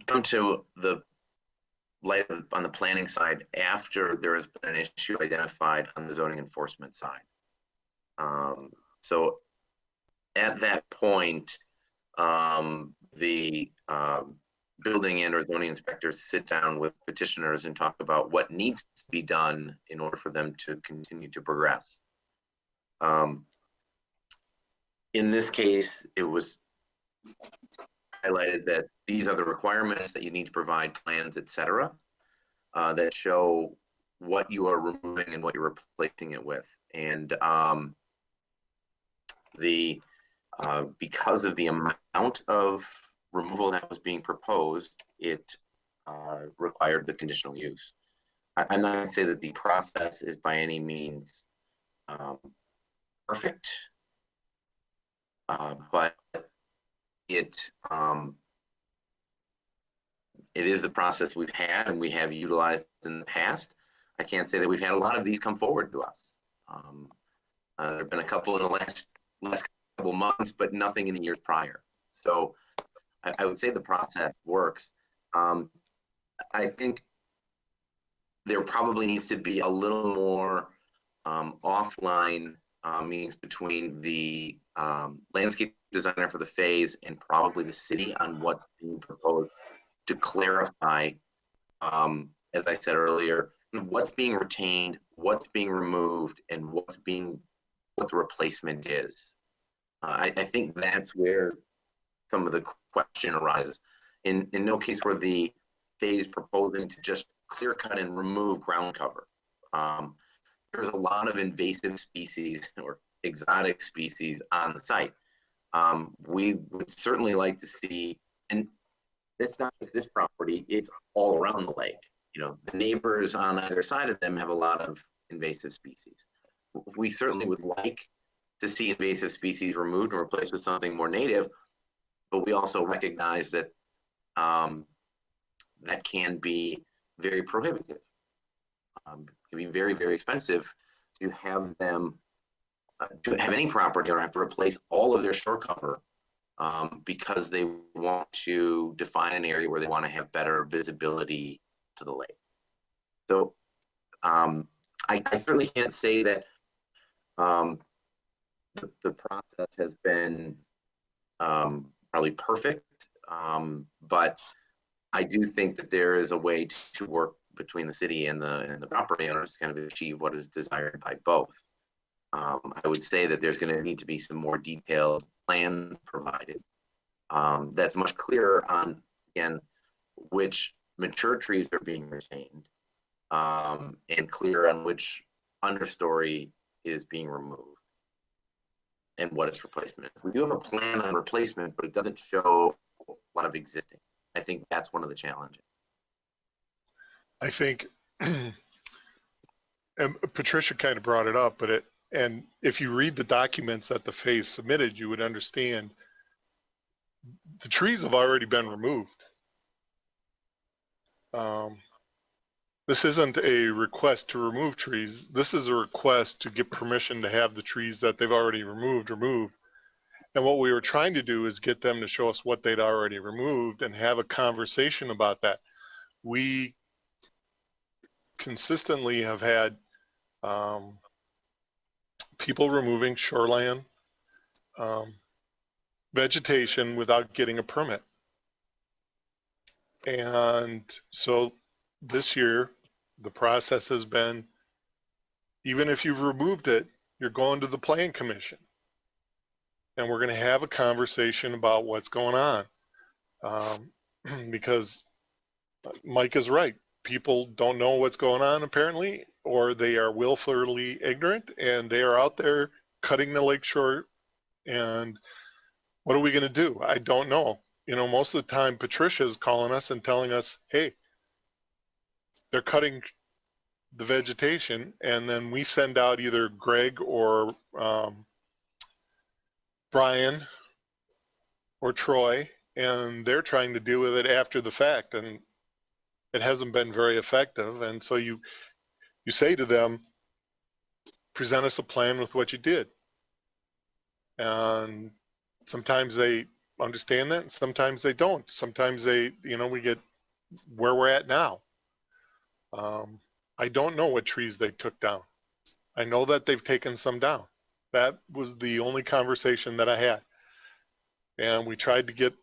come to the light on the planning side after there has been an issue identified on the zoning enforcement side. So at that point, the building and or zoning inspectors sit down with petitioners and talk about what needs to be done in order for them to continue to progress. In this case, it was highlighted that these are the requirements that you need to provide plans, etc., that show what you are removing and what you're replacing it with. And because of the amount of removal that was being proposed, it required the conditional use. I'm not going to say that the process is by any means perfect, but it It is the process we've had and we have utilized in the past. I can't say that we've had a lot of these come forward to us. There have been a couple in the last couple months, but nothing in the years prior. So I would say the process works. I think there probably needs to be a little more offline meetings between the landscape designer for the phase and probably the city on what's being proposed to clarify, as I said earlier, what's being retained, what's being removed, and what the replacement is. I think that's where some of the question arises. In no case were the phase proposing to just clear cut and remove ground cover. There's a lot of invasive species or exotic species on the site. We would certainly like to see, and it's not just this property, it's all around the lake. You know, the neighbors on either side of them have a lot of invasive species. We certainly would like to see invasive species removed and replaced with something more native, but we also recognize that that can be very prohibitive. It can be very, very expensive to have them, to have any property owner have to replace all of their shore cover because they want to define an area where they want to have better visibility to the lake. So I certainly can't say that the process has been probably perfect, but I do think that there is a way to work between the city and the property owners to kind of achieve what is desired by both. I would say that there's going to need to be some more detailed plans provided that's much clearer on, again, which mature trees are being retained and clear on which understory is being removed and what its replacement is. We do have a plan on replacement, but it doesn't show a lot of existing. I think that's one of the challenges. I think, and Patricia kind of brought it up, but and if you read the documents that the phase submitted, you would understand the trees have already been removed. This isn't a request to remove trees. This is a request to get permission to have the trees that they've already removed. And what we were trying to do is get them to show us what they'd already removed and have a conversation about that. We consistently have had people removing shoreline vegetation without getting a permit. And so this year, the process has been, even if you've removed it, you're going to the Plan Commission. And we're going to have a conversation about what's going on. Because Mike is right. People don't know what's going on apparently, or they are willfully ignorant and they are out there cutting the lakeshore. And what are we going to do? I don't know. You know, most of the time Patricia is calling us and telling us, hey, they're cutting the vegetation, and then we send out either Greg or Brian or Troy, and they're trying to deal with it after the fact, and it hasn't been very effective. And so you say to them, present us a plan with what you did. And sometimes they understand that, and sometimes they don't. Sometimes they, you know, we get where we're at now. I don't know what trees they took down. I know that they've taken some down. That was the only conversation that I had. And we tried to get,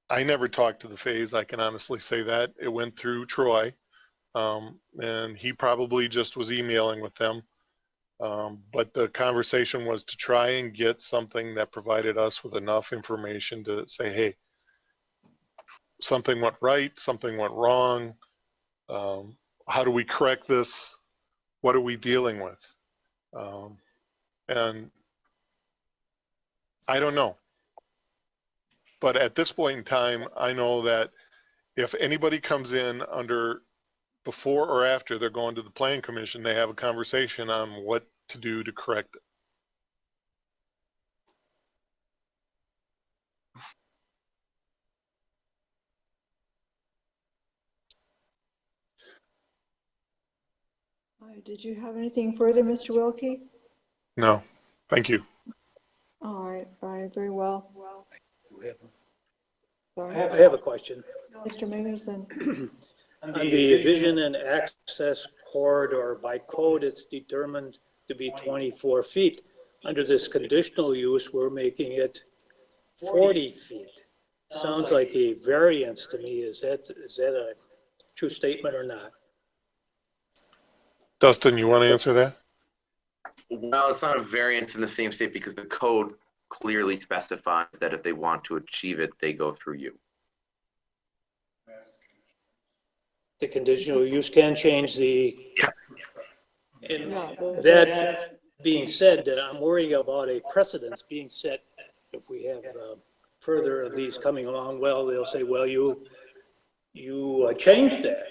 I never talked to the phase, I can honestly say that. It went through Troy, and he probably just was emailing with them. But the conversation was to try and get something that provided us with enough information to say, hey, something went right, something went wrong. How do we correct this? What are we dealing with? And I don't know. But at this point in time, I know that if anybody comes in under, before or after they're going to the Plan Commission, they have a conversation on what to do to correct it. Did you have anything further, Mr. Wilkie? No, thank you. All right, very well. Sorry. I have a question. Mr. Magnuson. On the vision and access corridor, by code, it's determined to be 24 feet. Under this conditional use, we're making it 40 feet. Sounds like a variance to me. Is that a true statement or not? Dustin, you want to answer that? Well, it's not a variance in the same state because the code clearly specifies that if they want to achieve it, they go through you. The conditional use can change the. And Yeah, that being said, I'm worrying about a precedence being set if we have further of these coming along. Well, they'll say, well, you changed that.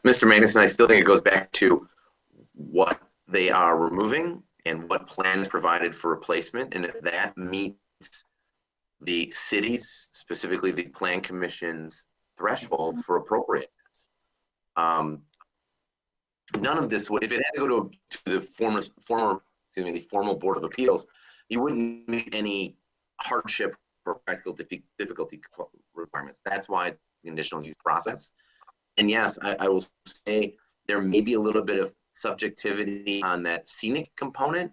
Mr. Magnuson, I still think it goes back to what they are removing and what plan is provided for replacement. And if that meets the city's, specifically the Plan Commission's threshold for appropriateness, none of this would, if it had to go to the the formal Board of Appeals, you wouldn't meet any hardship or practical difficulty requirements. That's why it's the conditional use process. And yes, I will say there may be a little bit of subjectivity on that scenic component,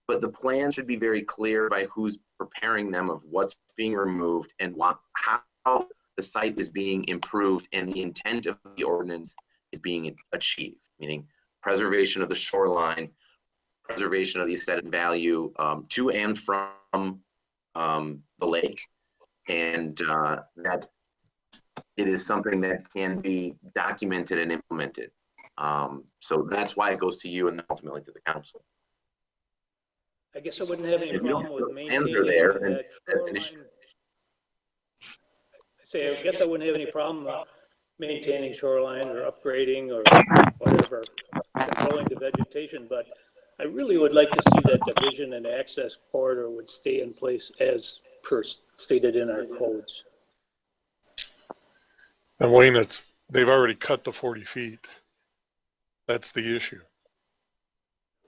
but the plan should be very clear by who's preparing them of what's being removed and how the site is being improved and the intent of the ordinance is being achieved, meaning preservation of the shoreline, preservation of the aesthetic value to and from the lake, and that it is something that can be documented and implemented. So that's why it goes to you and ultimately to the council. I guess I wouldn't have any If you problem with don't maintaining enter there, and that that's an issue. shoreline. I guess I wouldn't have any problem maintaining shoreline or upgrading or whatever, controlling the vegetation, but I really would like to see that division and access corridor would stay in place as per stated in our codes. And Wayne, they've already cut the 40 feet. That's the issue.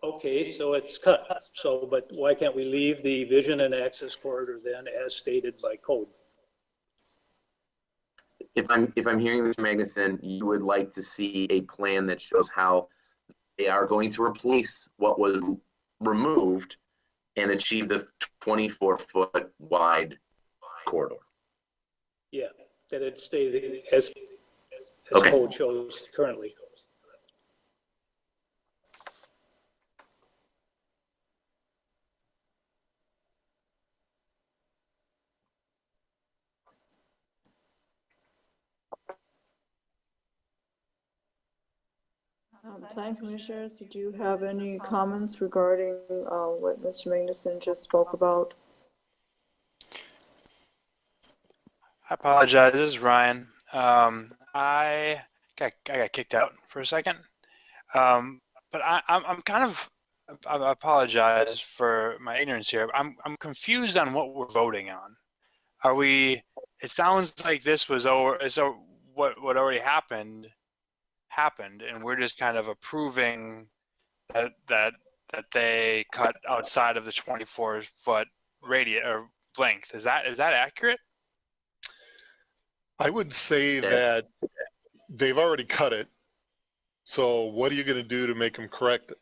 Okay, so it's cut. So, but why can't we leave the vision and access corridor then as stated by code? If I'm hearing Mr. Magnuson, you would like to see a plan that shows how they are going to replace what was removed and achieve the 24-foot wide corridor. Yeah, that it stay as Okay. code shows currently. Plan commissioners, did you have any comments regarding what Mr. Magnuson just spoke about? I apologize. This is Ryan. I got kicked out for a second. But I'm kind of, I apologize for my ignorance here. I'm confused on what we're voting on. Are we, it sounds like this was over, so what already happened, and we're just kind of approving that they cut outside of the 24-foot radius or length. Is that accurate? I would say that they've already cut it. So what are you going to do to make them correct it?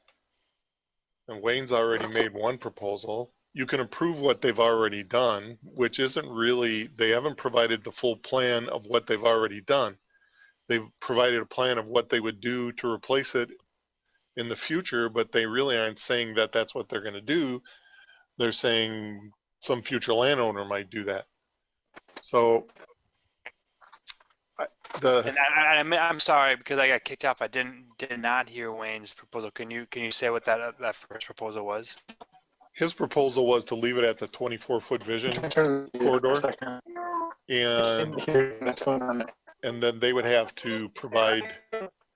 And Wayne's already made one proposal. You can approve what they've already done, which isn't really, they haven't provided the full plan of what they've already done. They've provided a plan of what they would do to replace it in the future, but they really aren't saying that that's what they're going to do. They're saying some future landowner might do that. So I'm sorry because I got kicked off. I did not hear Wayne's proposal. Can you say what that first proposal was? His proposal was to leave it at the 24-foot vision corridor, and then they would have to provide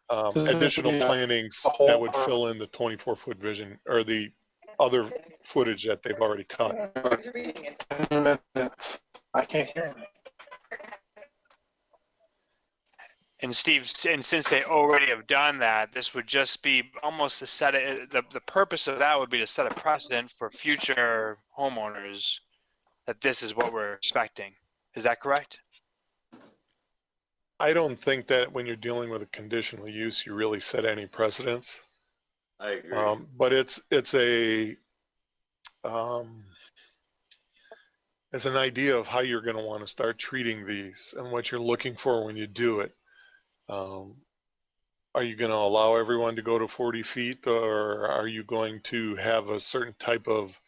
additional plantings that would fill in the 24-foot vision or the other footage that they've already cut. I can't hear him. And Steve, and since they already have done that, this would just be almost to set it, the purpose of that would be to set a precedent for future homeowners that this is what we're expecting. Is that correct? I don't think that when you're dealing with a conditional use, you really set any precedents. I agree. But it's an idea of how you're going to want to start treating these and what you're looking for when you do it. Are you going to allow everyone to go to 40 feet, or are you going to have a certain type of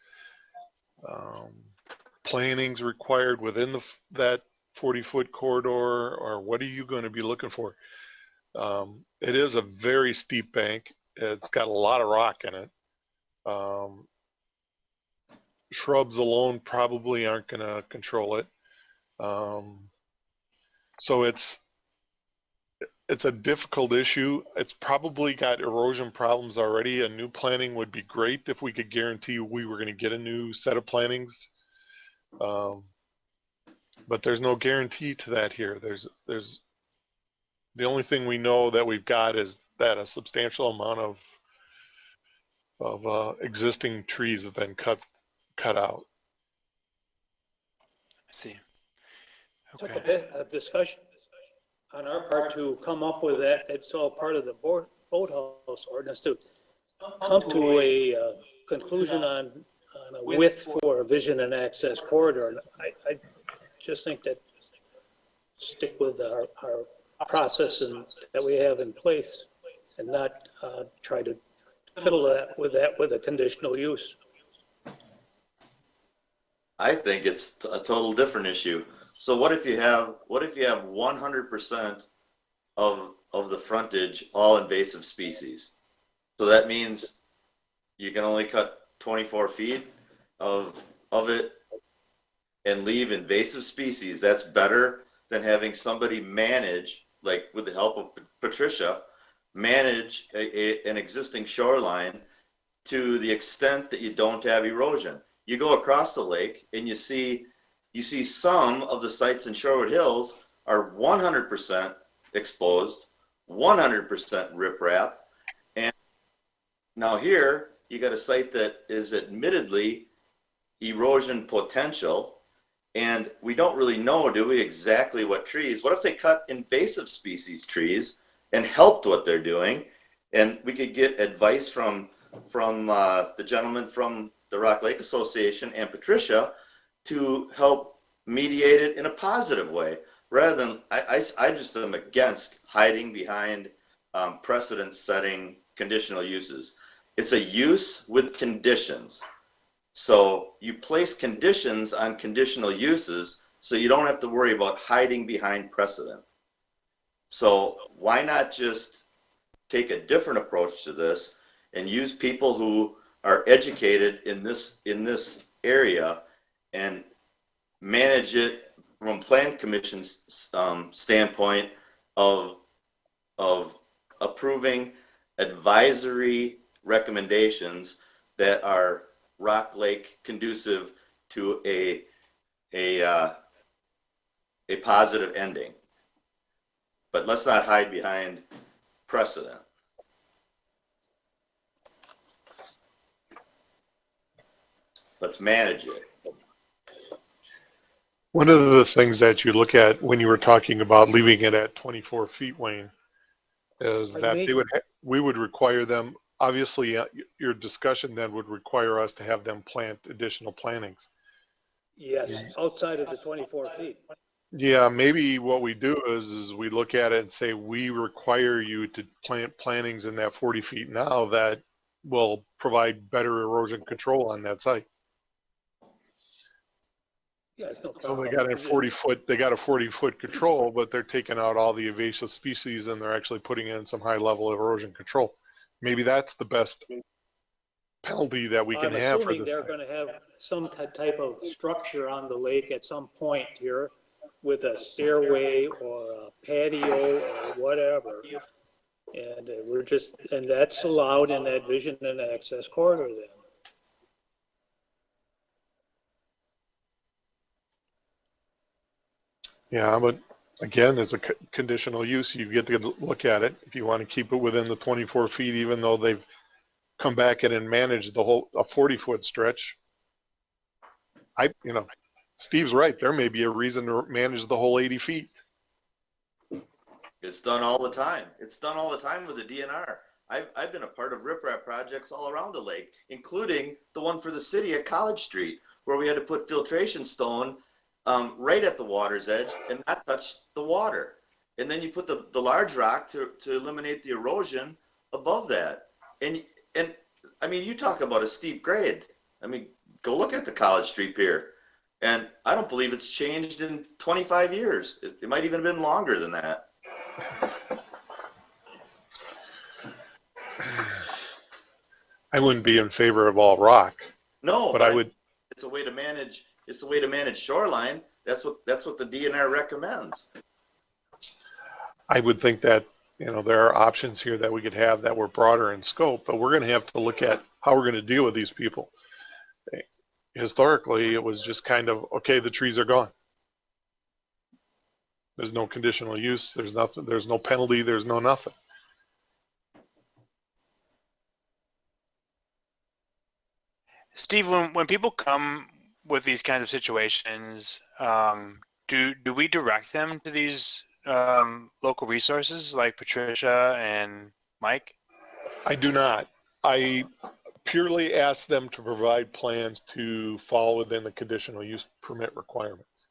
plannings required within that 40-foot corridor, or what are you going to be looking for? It is a very steep bank. It's got a lot of rock in it. Shrubs alone probably aren't going to control it. So it's a difficult issue. It's probably got erosion problems already. A new planning would be great if we could guarantee we were going to get a new set of plannings. But there's no guarantee to that here. There's the only thing we know that we've got is that a substantial amount of existing trees have been cut out. I see. Took Okay. a bit of discussion on our part to come up with that. It's all part of the boathouse ordinance to come to a conclusion on a width for a vision and access corridor. And I just think that stick with our process that we have in place and not try to fiddle with a conditional use. I think it's a total different issue. So what if you have 100% of the frontage all invasive species? So that means you can only cut 24 feet of it and leave invasive species. That's better than having somebody manage, like with the help of Patricia, manage an existing shoreline to the extent that you don't have erosion. You go across the lake and you see some of the sites in Sherwood Hills are 100% exposed, 100% riprap. And now here you got a site that is admittedly erosion potential, and we don't really know, do we, exactly what trees. What if they cut invasive species trees and helped what they're doing? And we could get advice from the gentleman from the Rock Lake Association and Patricia to help mediate it in a positive way, rather than I just am against hiding behind precedent-setting conditional uses. It's a use with conditions. So you place conditions on conditional uses so you don't have to worry about hiding behind precedent. So why not just take a different approach to this and use people who are educated in this area and manage it from Plan Commission's standpoint of approving advisory recommendations that are Rock Lake conducive to a positive ending. But let's not hide behind precedent. Let's manage it. One of the things that you look at when you were talking about leaving it at 24 feet, Wayne, is that we would require them, obviously your discussion then would require us to have them plant additional plantings. Yes, outside of the 24 feet. Yeah, maybe what we do is we look at it and say, we require you to plant plantings in that 40 feet now that will provide better erosion control on that site. Yeah, it's no So problem. they got a 40-foot control, but they're taking out all the invasive species and they're actually putting in some high level erosion control. Maybe that's the best penalty that we can have for I'm assuming this. they're going to have some type of structure on the lake at some point here with a stairway or a patio or whatever. And and that's allowed in that vision and access corridor then. Yeah, but Again, it's a conditional use. You get to look at it. If you want to keep it within the 24 feet, even though they've come back in and managed the whole, a 40-foot stretch. Steve's right. There may be a reason to manage the whole 80 feet. It's done all the time. It's done all the time with the DNR. I've been a part of riprap projects all around the lake, including the one for the city at College Street, where we had to put filtration stone right at the water's edge and not touch the water. And then you put the large rock to eliminate the erosion above that. And I mean, you talk about a steep grade. I mean, go look at the College Street Pier. And I don't believe it's changed in 25 years. It might even have been longer than that. I wouldn't be in favor of all rock. No, but I would. It's a way to manage. It's a way to manage shoreline. That's what the DNR recommends. I would think that there are options here that we could have that were broader in scope, but we're going to have to look at how we're going to deal with these people. Historically, it was just kind of, okay, the trees are gone. There's no conditional use. There's nothing. There's no penalty. There's no nothing. Steve, when people come with these kinds of situations, do we direct them to these local resources like Patricia and Mike? I do not. I purely ask them to provide plans to fall within the conditional use permit requirements.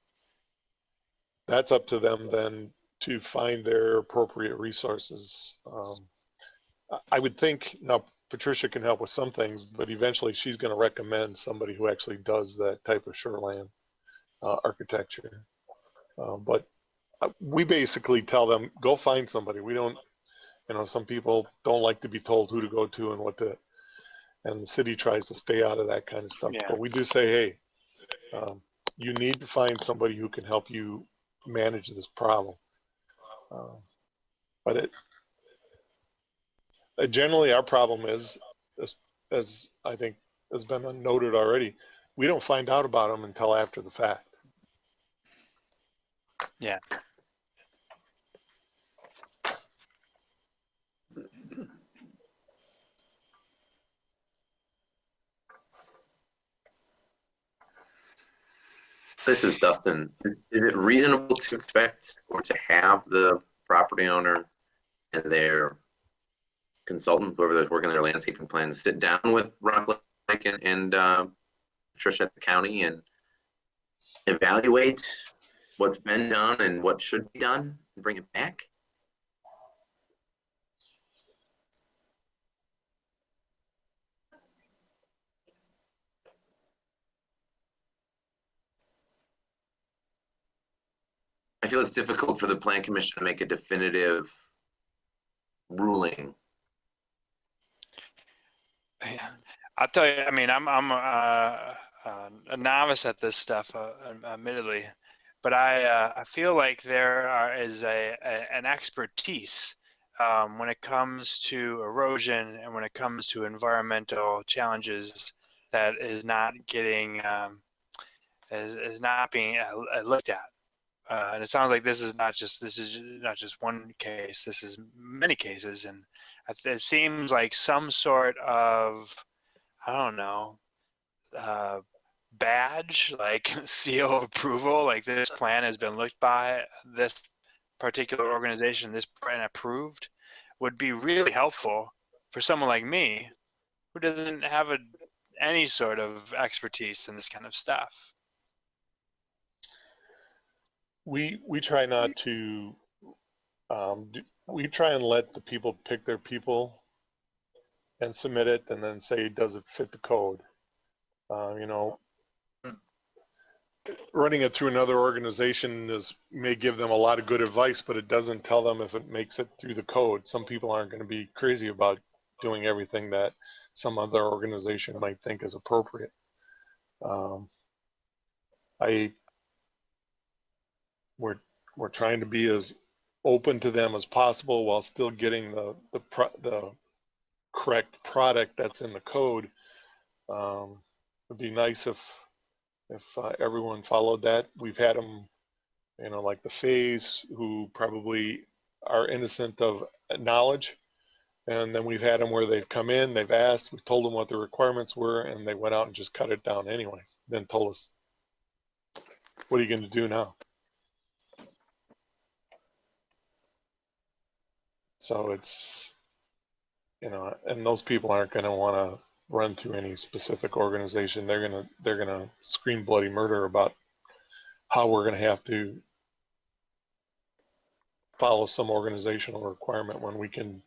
That's up to them then to find their appropriate resources. I would think, now Patricia can help with some things, but eventually she's going to recommend somebody who actually does that type of shoreline architecture. But we basically tell them, go find somebody. We don't, some people don't like to be told who to go to and what to, and the city tries to stay out of that kind of stuff. Yeah. But we do say, hey, you need to find somebody who can help you manage this problem. But generally our problem is, as I think has been noted already, we don't find out about them until after the fact. Yeah. This is Dustin. Is it reasonable to expect or to have the property owner and their consultant, whoever is working their landscaping plan, to sit down with Rock Lake and Patricia at the county and evaluate what's been done and what should be done and bring it back? I feel it's difficult for the Plan Commission to make a definitive ruling. Yeah. I'll tell you, I mean, I'm a novice at this stuff, admittedly, but I feel like there is an expertise when it comes to erosion and when it comes to environmental challenges that is not getting is not being looked at. And it sounds like this is not just one case. This is many cases, and it seems like some sort of, I don't know, badge, like seal of approval, like this plan has been looked by this particular organization, this plan approved, would be really helpful for someone like me who doesn't have any sort of expertise in this kind of stuff. We try not to, we try and let the people pick their people and submit it and then say, does it fit the code? Running it through another organization may give them a lot of good advice, but it doesn't tell them if it makes it through the code. Some people aren't going to be crazy about doing everything that some other organization might think is appropriate. We're trying to be as open to them as possible while still getting the correct product that's in the code. It'd be nice if everyone followed that. We've had them, like the Fays, who probably are innocent of knowledge. And then we've had them where they've come in, they've asked, we've told them what the requirements were, and they went out and just cut it down anyways, then told us, what are you going to do now? So it's, and those people aren't going to want to run through any specific organization. They're gonna scream bloody murder about how we're going to have to follow some organizational requirement when we can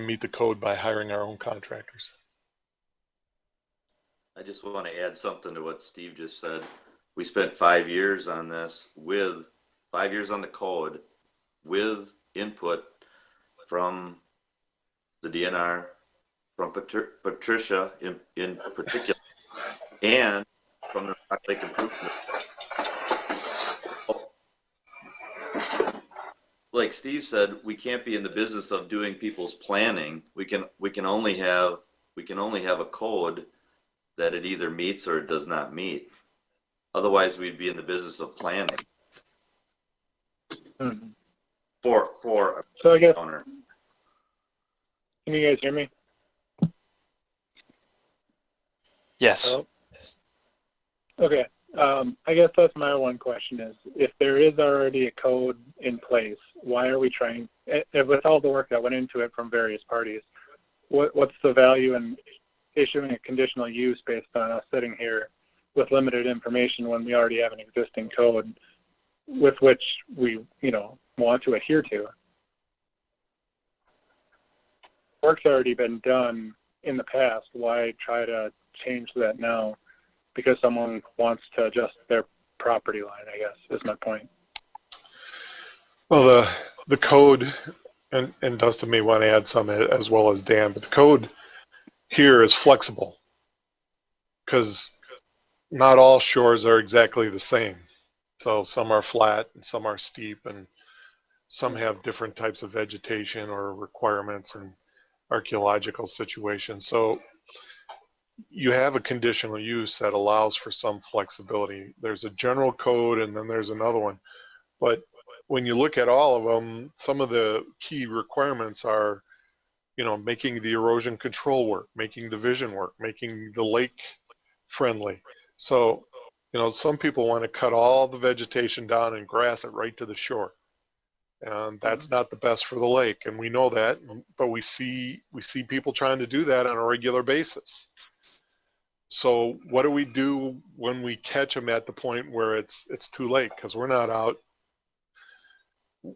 meet the code by hiring our own contractors. I just want to add something to what Steve just said. We spent 5 years on this, with 5 years on the code, with input from the DNR, from Patricia in particular, and from the Rock Lake Improvement. Like Steve said, we can't be in the business of doing people's planning. We can only have a code that it either meets or it does not meet. Otherwise, we'd be in the business of planning for So I guess, owner. can you guys hear me? Yes. Hello? Okay. I guess that's my one question is, if there is already a code in place, why are we trying, with all the work that went into it from various parties, what's the value in issuing a conditional use based on us sitting here with limited information when we already have an existing code with which we, want to adhere to? Work's already been done in the past. Why try to change that now because someone wants to adjust their property line, I guess, is my point. Well, the code, and Dustin may want to add some as well as Dan, but the code here is flexible because not all shores are exactly the same. So some are flat and some are steep, and some have different types of vegetation or requirements and archaeological situations. So you have a conditional use that allows for some flexibility. There's a general code and then there's another one. But when you look at all of them, some of the key requirements are, making the erosion control work, making the vision work, making the lake friendly. So, some people want to cut all the vegetation down and grass it right to the shore. And that's not the best for the lake. And we know that, but we see people trying to do that on a regular basis. So what do we do when we catch them at the point where it's too late? Because we're not out.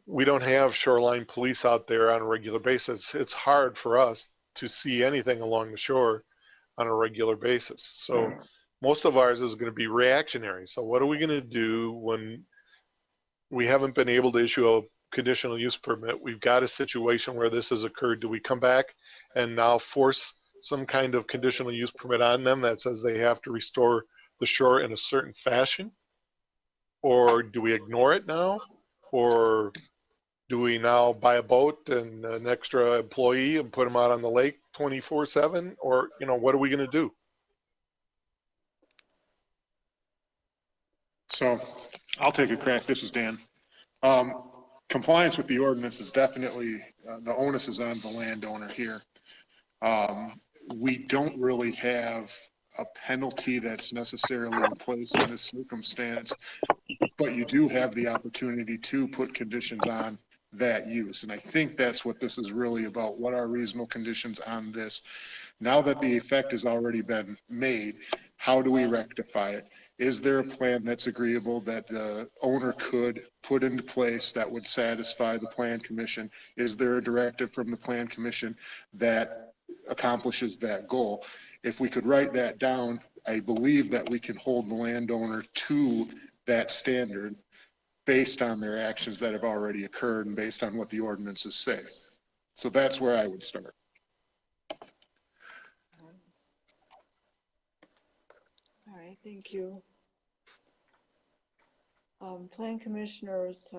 We don't have shoreline police out there on a regular basis. It's hard for us to see anything along the shore on a regular basis. So most of ours is going to be reactionary. So what are we going to do when we haven't been able to issue a conditional use permit? We've got a situation where this has occurred. Do we come back and now force some kind of conditional use permit on them that says they have to restore the shore in a certain fashion? Or do we ignore it now? Or do we now buy a boat and an extra employee and put them out on the lake 24/7? Or, what are we going to do? So I'll take a crack. This is Dan. Compliance with the ordinance is definitely, the onus is on the landowner here. We don't really have a penalty that's necessarily in place in this circumstance, but you do have the opportunity to put conditions on that use. And I think that's what this is really about. What are reasonable conditions on this? Now that the effect has already been made, how do we rectify it? Is there a plan that's agreeable that the owner could put into place that would satisfy the plan commission? Is there a directive from the plan commission that accomplishes that goal? If we could write that down, I believe that we can hold the landowner to that standard based on their actions that have already occurred and based on what the ordinances say. So that's where I would start. All right, thank you. Plan commissioners,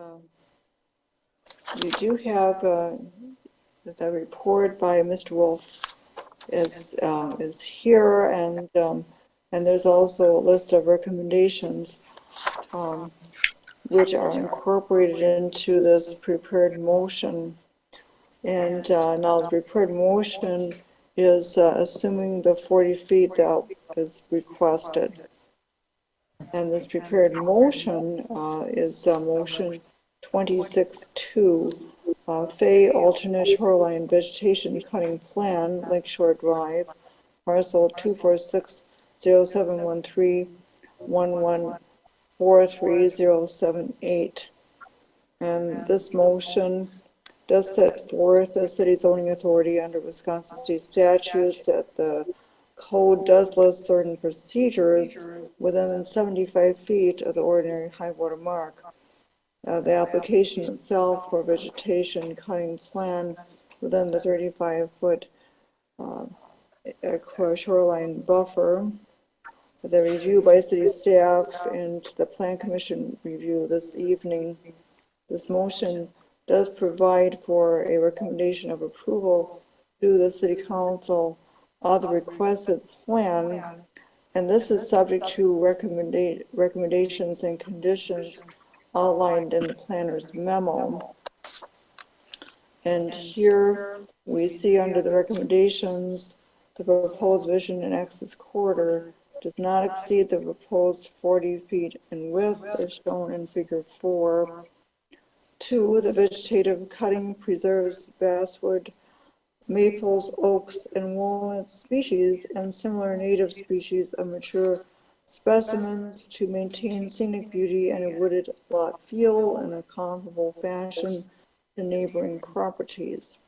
you do have the report by Mr. Wolf is here, and there's also a list of recommendations. which are incorporated into this prepared motion. And now the prepared motion is assuming the 40 feet that is requested. And this prepared motion is motion 26-2, Fay alternate shoreline vegetation cutting plan, Lakeshore Drive, parcel 246-0713-1143-078. And this motion does set forth the city zoning authority under Wisconsin state statutes that the code does list certain procedures within 75 feet of the ordinary high water mark. The application itself for vegetation cutting plan within the 35-foot shoreline buffer, the review by city staff and the plan commission review this evening. This motion does provide for a recommendation of approval to the city council of the requested plan, and this is subject to recommendations and conditions outlined in the planner's memo. And here we see under the recommendations, the proposed vision and access corridor does not exceed the proposed 40 feet in width as shown in figure 4. 2, the vegetative cutting preserves basswood, maples, oaks, and walnut species and similar native species of mature specimens to maintain scenic beauty and a wooded lot feel in a comparable fashion to neighboring properties.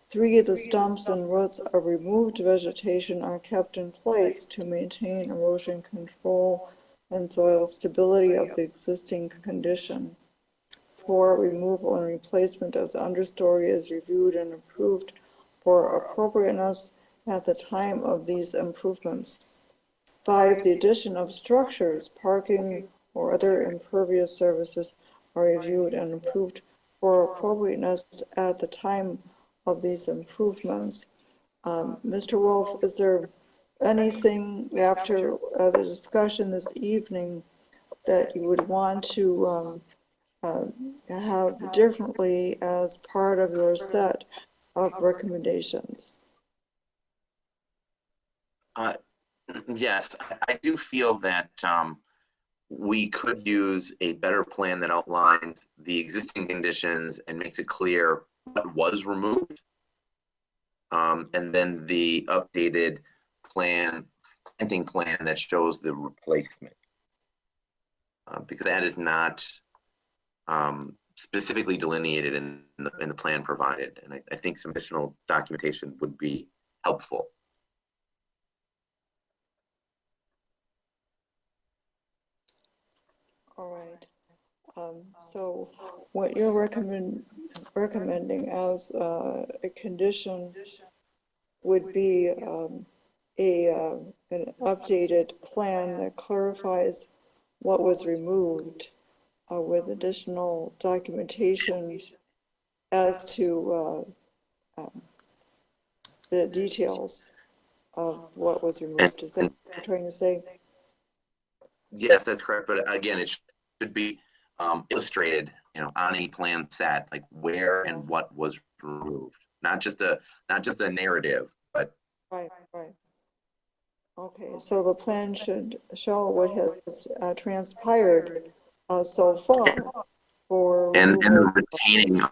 3, the stumps and roots of removed vegetation are kept in place to maintain erosion control and soil stability of the existing condition. 4, removal and replacement of the understory is reviewed and approved for appropriateness at the time of these improvements. 5, the addition of structures, parking, or other impervious services are reviewed and approved for appropriateness at the time of these improvements. Mr. Wolf, is there anything after the discussion this evening that you would want to have differently as part of your set of recommendations? Yes, I do feel that we could use a better plan that outlines the existing conditions and makes it clear what was removed. And then the updated planting plan that shows the replacement. Because that is not specifically delineated in the plan provided. And I think some additional documentation would be helpful. All right. So what you're recommending as a condition would be an updated plan that clarifies what was removed with additional documentation as to the details of what was removed. Is that what you're trying to say? Yes, that's correct. But again, it should be illustrated, on a plan set, like where and what was removed. Not just a narrative, but Right. Okay, so the plan should show what has transpired so far for and the removal. retaining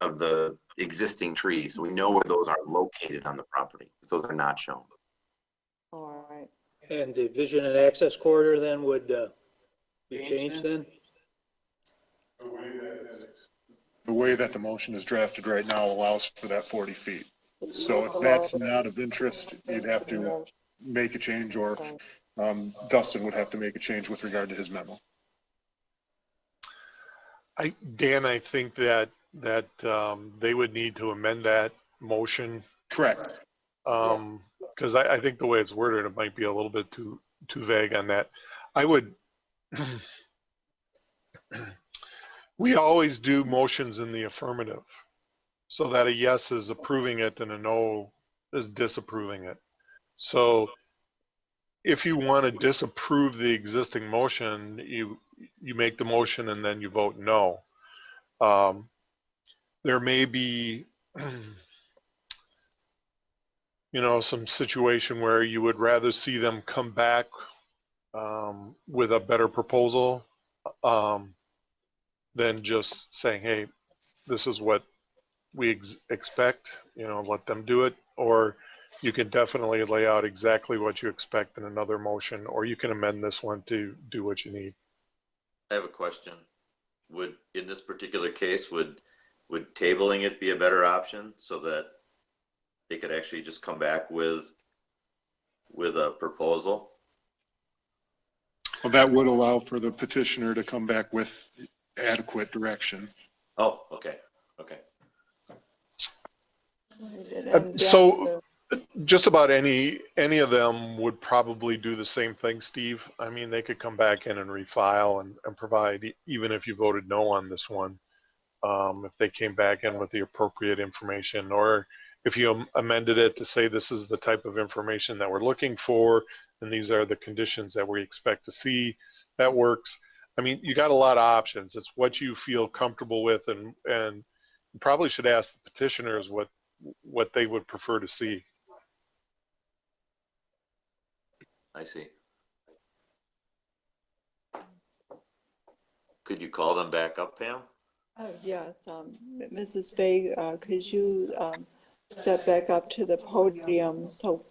of the existing trees, so we know where those are located on the property. Those are not shown. All right. And the vision and access corridor then would be changed then? The way that the motion is drafted right now allows for that 40 feet. So if that's not of interest, you'd have to make a change, or Dustin would have to make a change with regard to his memo. Dan, I think that they would need to amend that motion. Correct. Because I think the way it's worded, it might be a little bit too vague on that. I would, we always do motions in the affirmative, so that a yes is approving it and a no is disapproving it. So if you want to disapprove the existing motion, you make the motion and then you vote no. There may be, you know, some situation where you would rather see them come back with a better proposal than just saying, hey, this is what we expect, you know, let them do it. Or you can definitely lay out exactly what you expect in another motion, or you can amend this one to do what you need. I have a question. Would, in this particular case, would tabling it be a better option so that they could actually just come back with a proposal? Well, that would allow for the petitioner to come back with adequate direction. Oh, okay, okay. So just about any of them would probably do the same thing, Steve. I mean, they could come back in and refile and provide, even if you voted no on this one, if they came back in with the appropriate information, or if you amended it to say this is the type of information that we're looking for, and these are the conditions that we expect to see, that works. I mean, you got a lot of options. It's what you feel comfortable with, and you probably should ask the petitioners what they would prefer to see. I see. Could you call them back up, Pam? Yes, Mrs. Fay, could you step back up to the podium so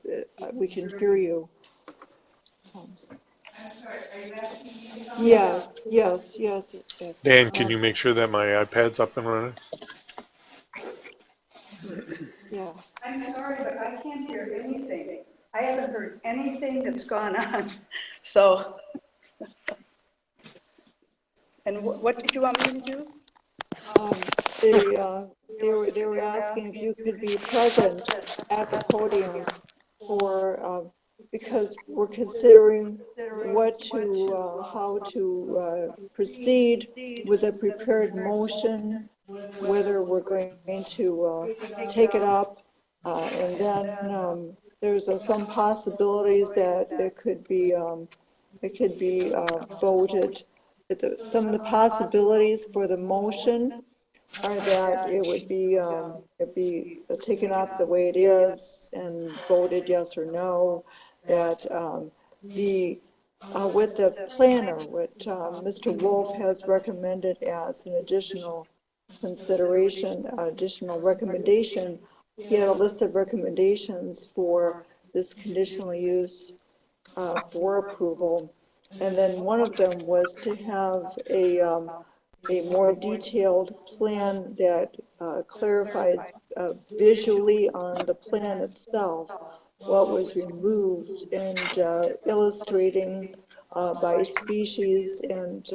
we can hear you? Yes, yes, yes, yes. Dan, can you make sure that my iPad's up and running? Yeah. I'm sorry, but I can't hear anything. I haven't heard anything that's gone on, so. And what did you want me to do? They were asking if you could be present at the podium for, because we're considering how to proceed with a prepared motion, whether we're going to take it up, and then there's some possibilities that it could be voted. Some of the possibilities for the motion are that it would be taken up the way it is and voted yes or no. That with the planner, what Mr. Wolf has recommended as an additional consideration, additional recommendation, he had a list of recommendations for this conditional use for approval. And then one of them was to have a more detailed plan that clarifies visually on the plan itself what was removed, and illustrating by species and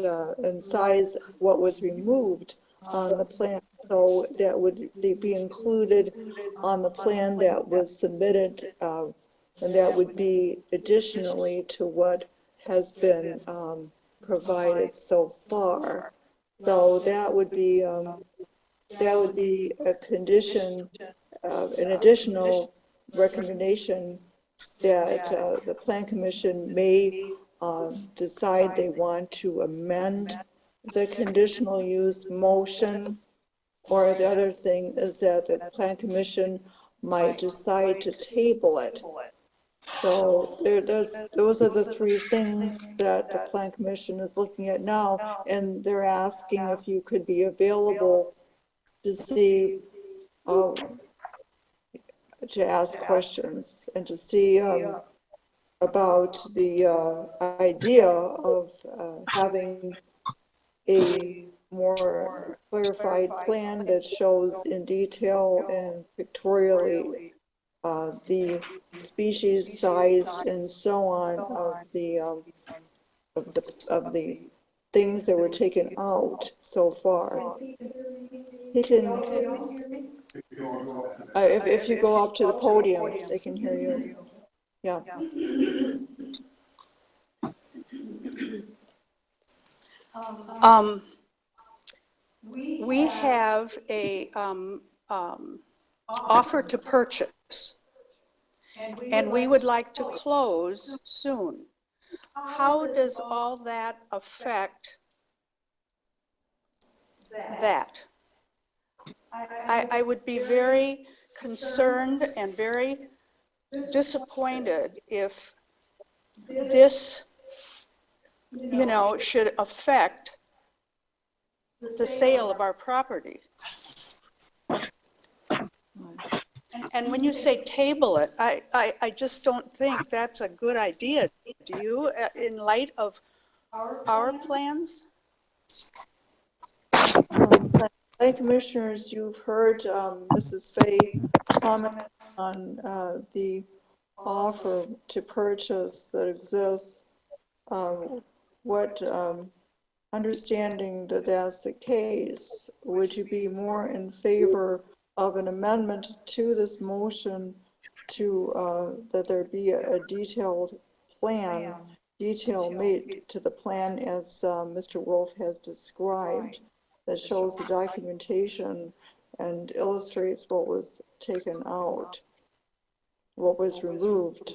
size what was removed on the plan. So that would be included on the plan that was submitted, and that would be additionally to what has been provided so far. So that would be a condition, an additional recommendation that the Plan Commission may decide they want to amend the conditional use motion. Or the other thing is that the Plan Commission might decide to table it. So those are the three things that the Plan Commission is looking at now, and they're asking if you could be available to see, to ask questions and to see about the idea of having a more clarified plan that shows in detail and pictorially the species, size, and so on of the things that were taken out so far. He can, if you go up to the podium, they can hear you. Yeah. We have a offer to purchase, and we would like to close soon. How does all that affect that. I would be very concerned and very disappointed if this, you know, should affect the sale of our property. And when you say table it, I just don't think that's a good idea. Do you, in light of our plans? Planning commissioners, you've heard Mrs. Fay comment on the offer to purchase that exists. What understanding that that's the case, would you be more in favor of an amendment to this motion to that there be a detailed plan, detail made to the plan as Mr. Wolf has described, that shows the documentation and illustrates what was taken out, what was removed?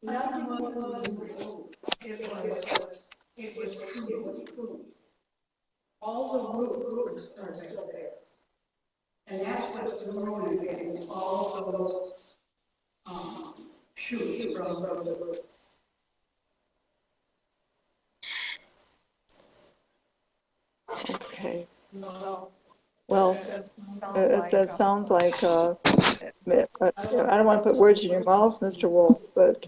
Nothing was removed. It was pruned. All the roots are still there. And that's what's growing again, is all of those shoots from the root. Okay. Well, it sounds like, I don't want to put words in your mouth, Mr. Wolf, but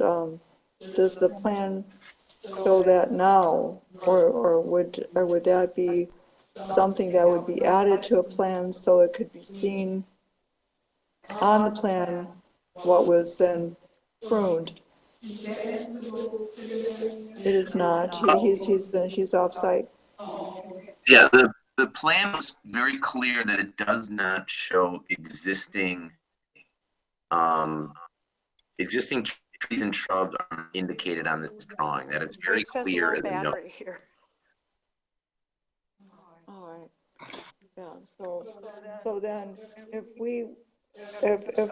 does the plan show that now? Or would that be something that would be added to a plan so it could be seen on the plan what was then pruned? It is not. He's off-site. Yeah, the plan was very clear that it does not show existing existing trees and shrubs are indicated on this drawing. That it's very It says clear low in the note. battery here. All right. Yeah, so then if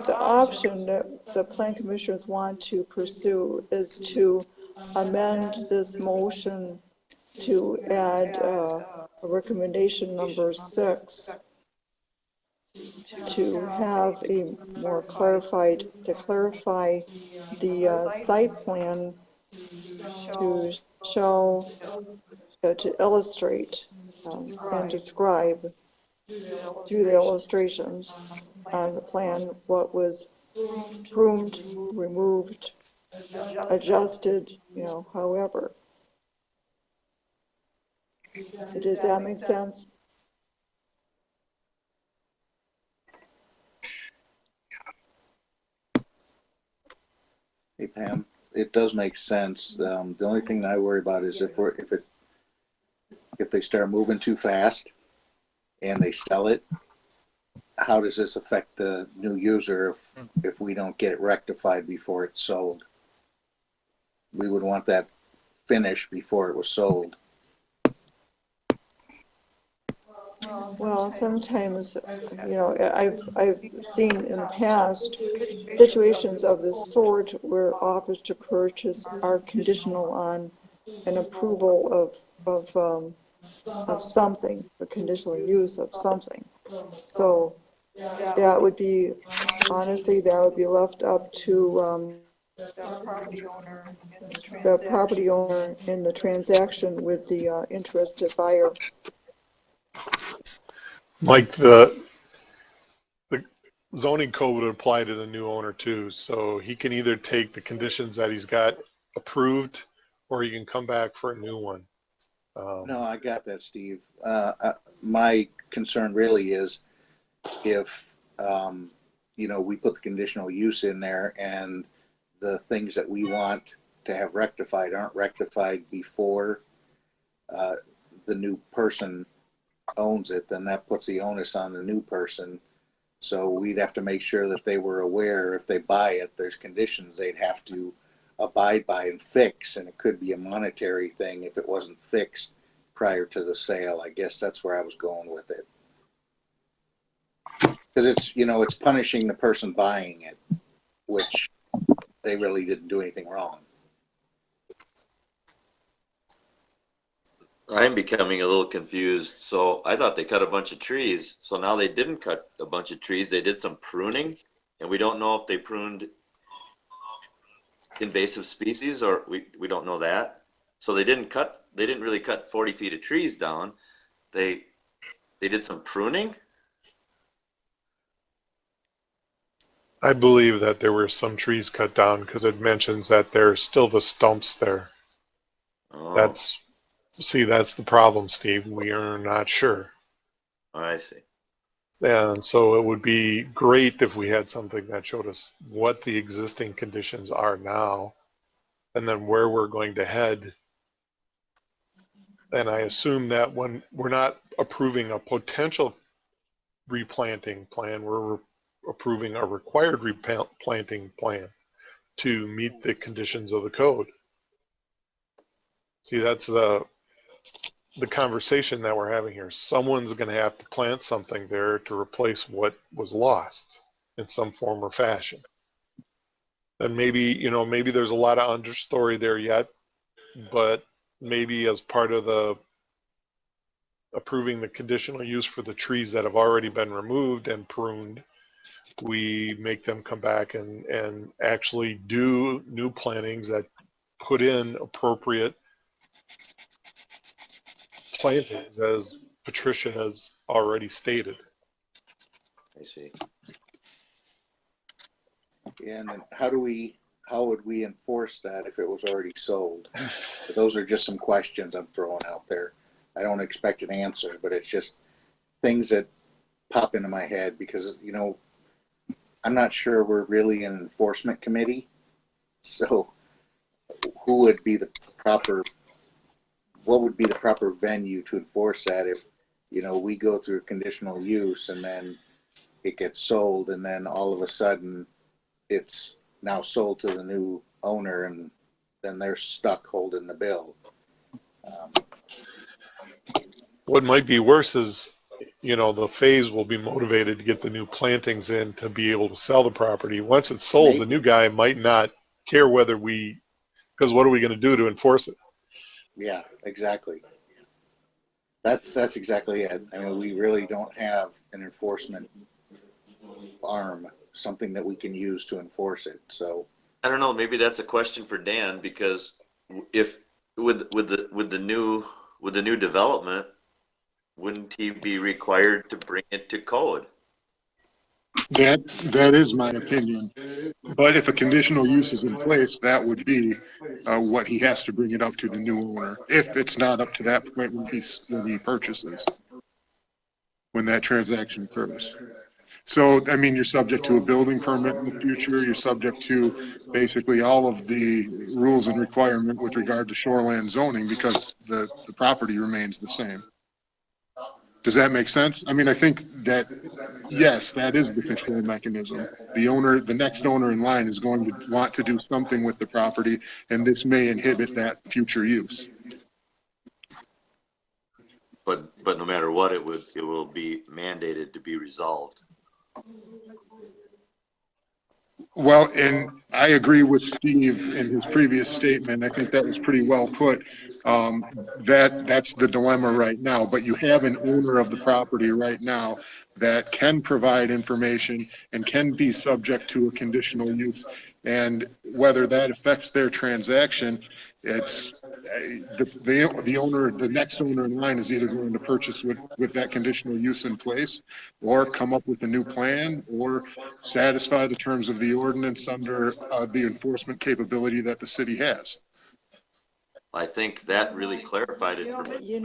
the option that the plan commissioners want to pursue is to amend this motion to add recommendation number 6 to have a more clarified, to clarify the site plan to show, to illustrate and describe through the illustrations on the plan what was pruned, removed, adjusted, you know, however. Does that make sense? Hey Pam, it does make sense. The only thing I worry about is if they start moving too fast and they sell it, how does this affect the new user if we don't get it rectified before it's sold? We would want that finished before it was sold. Well, sometimes, you know, I've seen in the past situations of this sort where offers to purchase are conditional on an approval of something, a conditional use of something. So that would be, honestly, that would be left up to the property owner in the transaction with the interested buyer. Like the zoning code would apply to the new owner too. So he can either take the conditions that he's got approved or he can come back for a new one. No, I got that, Steve. My concern really is if, you know, we put the conditional use in there and the things that we want to have rectified aren't rectified before the new person owns it, then that puts the onus on the new person. So we'd have to make sure that they were aware if they buy it, there's conditions they'd have to abide by and fix, and it could be a monetary thing if it wasn't fixed prior to the sale. I guess that's where I was going with it. Because it's, you know, it's punishing the person buying it, which they really didn't do anything wrong. I'm becoming a little confused. So I thought they cut a bunch of trees. So now they didn't cut a bunch of trees. They did some pruning, and we don't know if they pruned invasive species or we don't know that. So they didn't really cut 40 feet of trees down. They did some pruning. I believe that there were some trees cut down because it mentions that there's still the stumps there. Oh, That's the problem, Steve. We are not sure. I see. And so it would be great if we had something that showed us what the existing conditions are now and then where we're going to head. And I assume that when we're not approving a potential replanting plan, we're approving a required replanting plan to meet the conditions of the code. See, that's the conversation that we're having here. Someone's going to have to plant something there to replace what was lost in some form or fashion. And maybe, maybe there's a lot of understory there yet, but maybe as part of the approving the conditional use for the trees that have already been removed and pruned, we make them come back and actually do new plantings that put in appropriate plantings, as Patricia has already stated. I see. And how would we enforce that if it was already sold? Those are just some questions I'm throwing out there. I don't expect an answer, but it's just things that pop into my head because, I'm not sure we're really an enforcement committee. So what would be the proper venue to enforce that if, we go through a conditional use and then it gets sold and then all of a sudden it's now sold to the new owner and then they're stuck holding the bill. What might be worse is, the phase will be motivated to get the new plantings in to be able to sell the property. Once it's sold, the new guy might not care whether because what are we going to do to enforce it? Yeah, exactly. That's exactly it. I mean, we really don't have an enforcement arm, something that we can use to enforce it. So I don't know. Maybe that's a question for Dan, because if with the new development, wouldn't he be required to bring it to code? That is my opinion. But if a conditional use is in place, that would be what he has to bring it up to the new owner. If it's not up to that point when he purchases, when that transaction occurs. So, I mean, you're subject to a building permit in the future. You're subject to basically all of the rules and requirement with regard to shoreland zoning because the property remains the same. Does that make sense? I mean, I think that, yes, that is the control mechanism. The next owner in line is going to want to do something with the property, and this may inhibit that future use. But no matter what, it will be mandated to be resolved. Well, and I agree with Steve in his previous statement. I think that was pretty well put. That's the dilemma right now. But you have an owner of the property right now that can provide information and can be subject to a conditional use. And whether that affects their transaction, it's the owner, the next owner in line is either going to purchase with that conditional use in place, or come up with a new plan, or satisfy the terms of the ordinance under the enforcement capability that the city has. I think that really clarified it for me.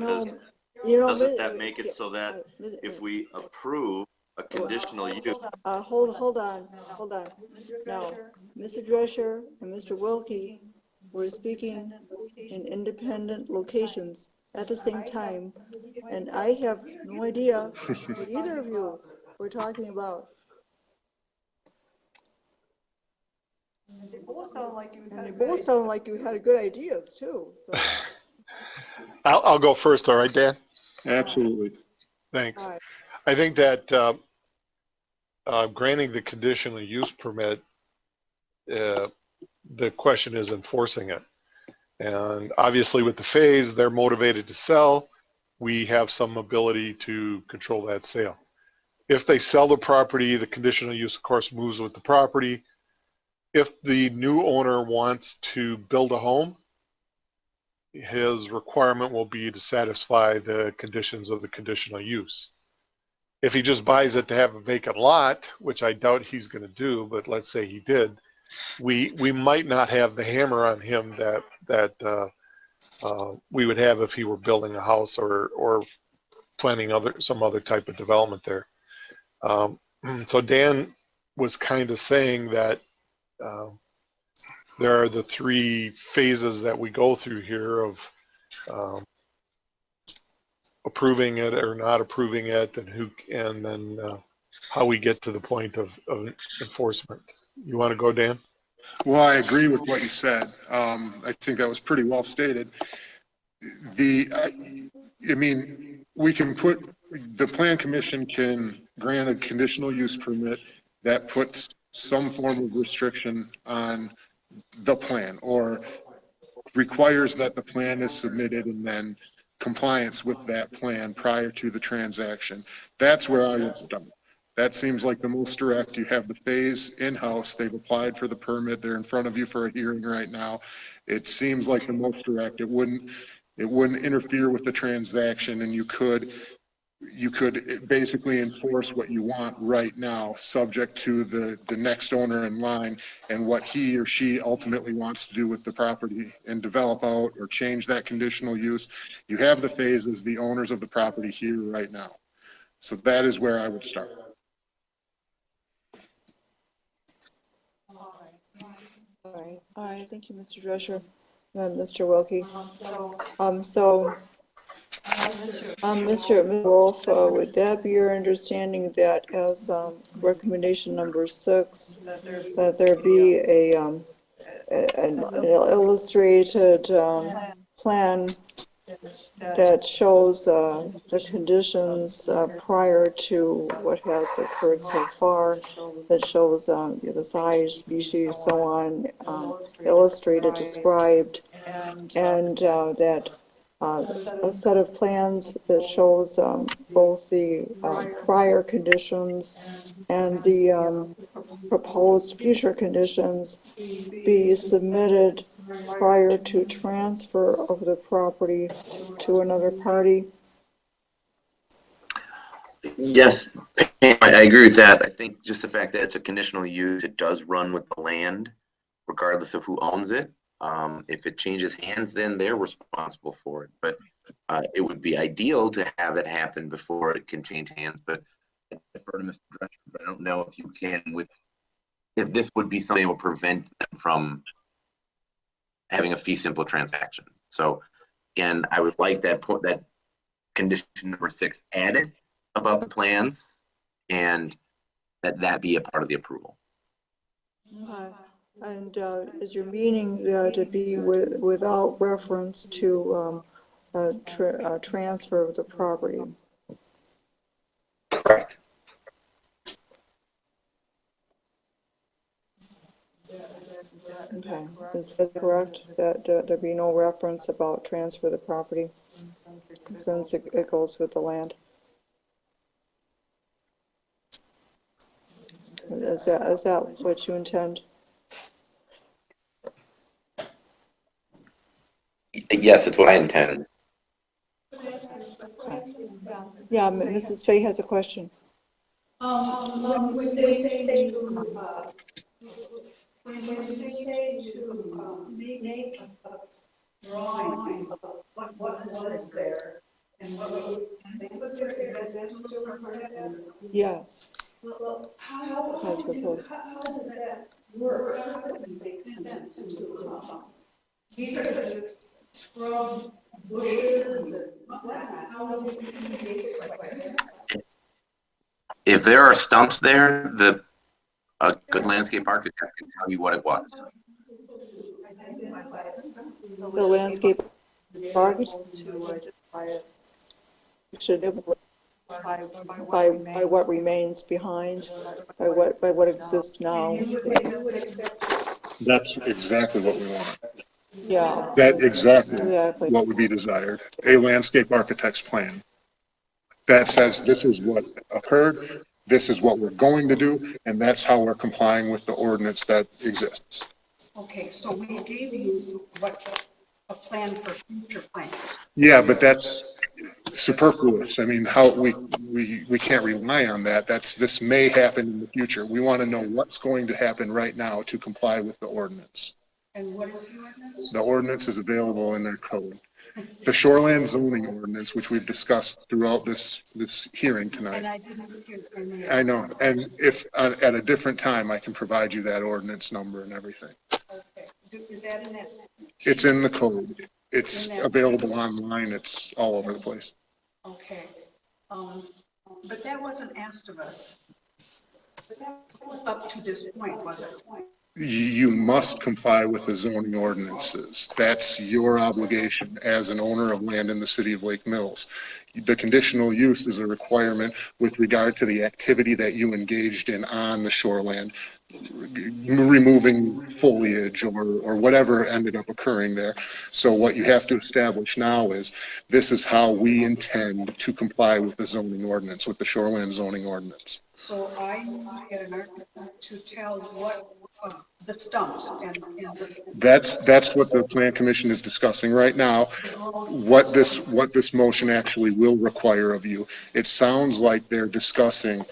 Doesn't that make it so that if we approve a conditional use? Hold on. Now, Mr. Drescher and Mr. Wilkie were speaking in independent locations at the same time, and I have no idea what either of you were talking about. And they both sound like you had good ideas too. So I'll go first. All right, Dan? Absolutely. Thanks. All right. I think that granting the conditional use permit, the question is enforcing it. And obviously with the phase, they're motivated to sell. We have some ability to control that sale. If they sell the property, the conditional use, of course, moves with the property. If the new owner wants to build a home, his requirement will be to satisfy the conditions of the conditional use. If he just buys it to have a vacant lot, which I doubt he's going to do, but let's say he did, we might not have the hammer on him that we would have if he were building a house or planning some other type of development there. So Dan was kind of saying that there are the three phases that we go through here of approving it or not approving it, and then how we get to the point of enforcement. You want to go, Dan? Well, I agree with what you said. I think that was pretty well stated. I mean, we can put, the Plan Commission can grant a conditional use permit that puts some form of restriction on the plan or requires that the plan is submitted and then compliance with that plan prior to the transaction. That's where I would start. That seems like the most direct. You have the phase in-house. They've applied for the permit. They're in front of you for a hearing right now. It seems like the most direct. It wouldn't interfere with the transaction, and you could basically enforce what you want right now, subject to the next owner in line and what he or she ultimately wants to do with the property and develop out or change that conditional use. You have the phases, the owners of the property here right now. So that is where I would start. All right, thank you, Mr. Drescher. Mr. Wilkie. So, Mr. Wolf, would that be your understanding that as recommendation number 6, that there be an illustrated plan that shows the conditions prior to what has occurred so far, that shows the size, species, so on, illustrated, described, and that a set of plans that shows both the prior conditions and the proposed future conditions be submitted prior to transfer of the property to another party? Yes, Pam, I agree with that. I think just the fact that it's a conditional use, it does run with the land, regardless of who owns it. If it changes hands, then they're responsible for it. But it would be ideal to have it happen before it can change hands. But I defer to Mr. Drescher, but I don't know if you can if this would be something that will prevent them from having a fee simple transaction. So again, I would like that condition number 6 added about the plans, and that be a part of the approval. And is your meaning to be without reference to transfer of the property? Correct. Okay, is that correct? That there be no reference about transfer of the property since it goes with the land? Is that what you intend? Yes, it's what I intended. Okay. Yeah, Mrs. Fay has a question. When they say to make a drawing of what was there and what they put there, is that still part of that? Yes. Well, how does that work? How does it make sense to, these are just scrub bushes and whatnot, how would you make it like that? If there are stumps there, a good landscape architect can tell you what it was. The landscape architect should by what remains behind, by what exists now. That's exactly what we want. Yeah, That exactly exactly. what would be desired. A landscape architect's plan that says this is what occurred, this is what we're going to do, and that's how we're complying with the ordinance that exists. Okay, so we gave you a plan for future plans. Yeah, but that's superfluous. I mean, how we can't rely on that. This may happen in the future. We want to know what's going to happen right now to comply with the ordinance. And what is the ordinance? The ordinance is available in their code. The shoreline zoning ordinance, which we've discussed throughout this hearing tonight. And I didn't hear your name. I know, and if at a different time, I can provide you that ordinance number and everything. Okay, is that in that? It's in the code. It's available online. It's all over the place. Okay, but that wasn't asked of us. But that was up to this point, was it? You must comply with the zoning ordinances. That's your obligation as an owner of land in the city of Lake Mills. The conditional use is a requirement with regard to the activity that you engaged in on the shoreland, removing foliage or whatever ended up occurring there. So what you have to establish now is this is how we intend to comply with the zoning ordinance, with the shoreland zoning ordinance. So I need to get an architect to tell what the stumps and That's what the plan commission is discussing right now. What this motion actually will require of you. It sounds like they're discussing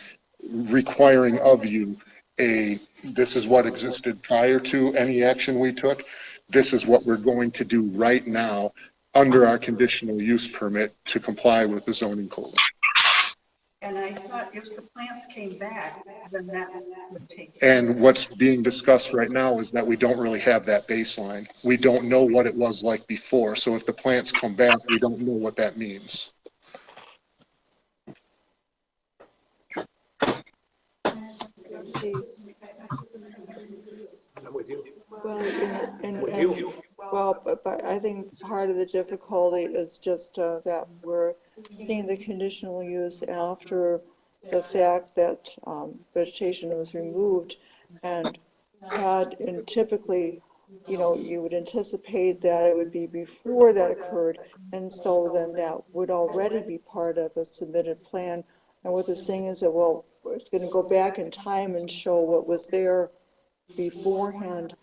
requiring of you this is what existed prior to any action we took. This is what we're going to do right now under our conditional use permit to comply with the zoning code. And I thought if the plants came back, then that would take. And what's being discussed right now is that we don't really have that baseline. We don't know what it was like before. So if the plants come back, we don't know what that means. I'm with you. Well, but I think part of the difficulty is just that we're seeing the conditional use after the fact that vegetation was removed, and typically, you would anticipate that it would be before that occurred, and so then that would already be part of a submitted plan. And what they're saying is that, well, it's going to go back in time and show what was there beforehand,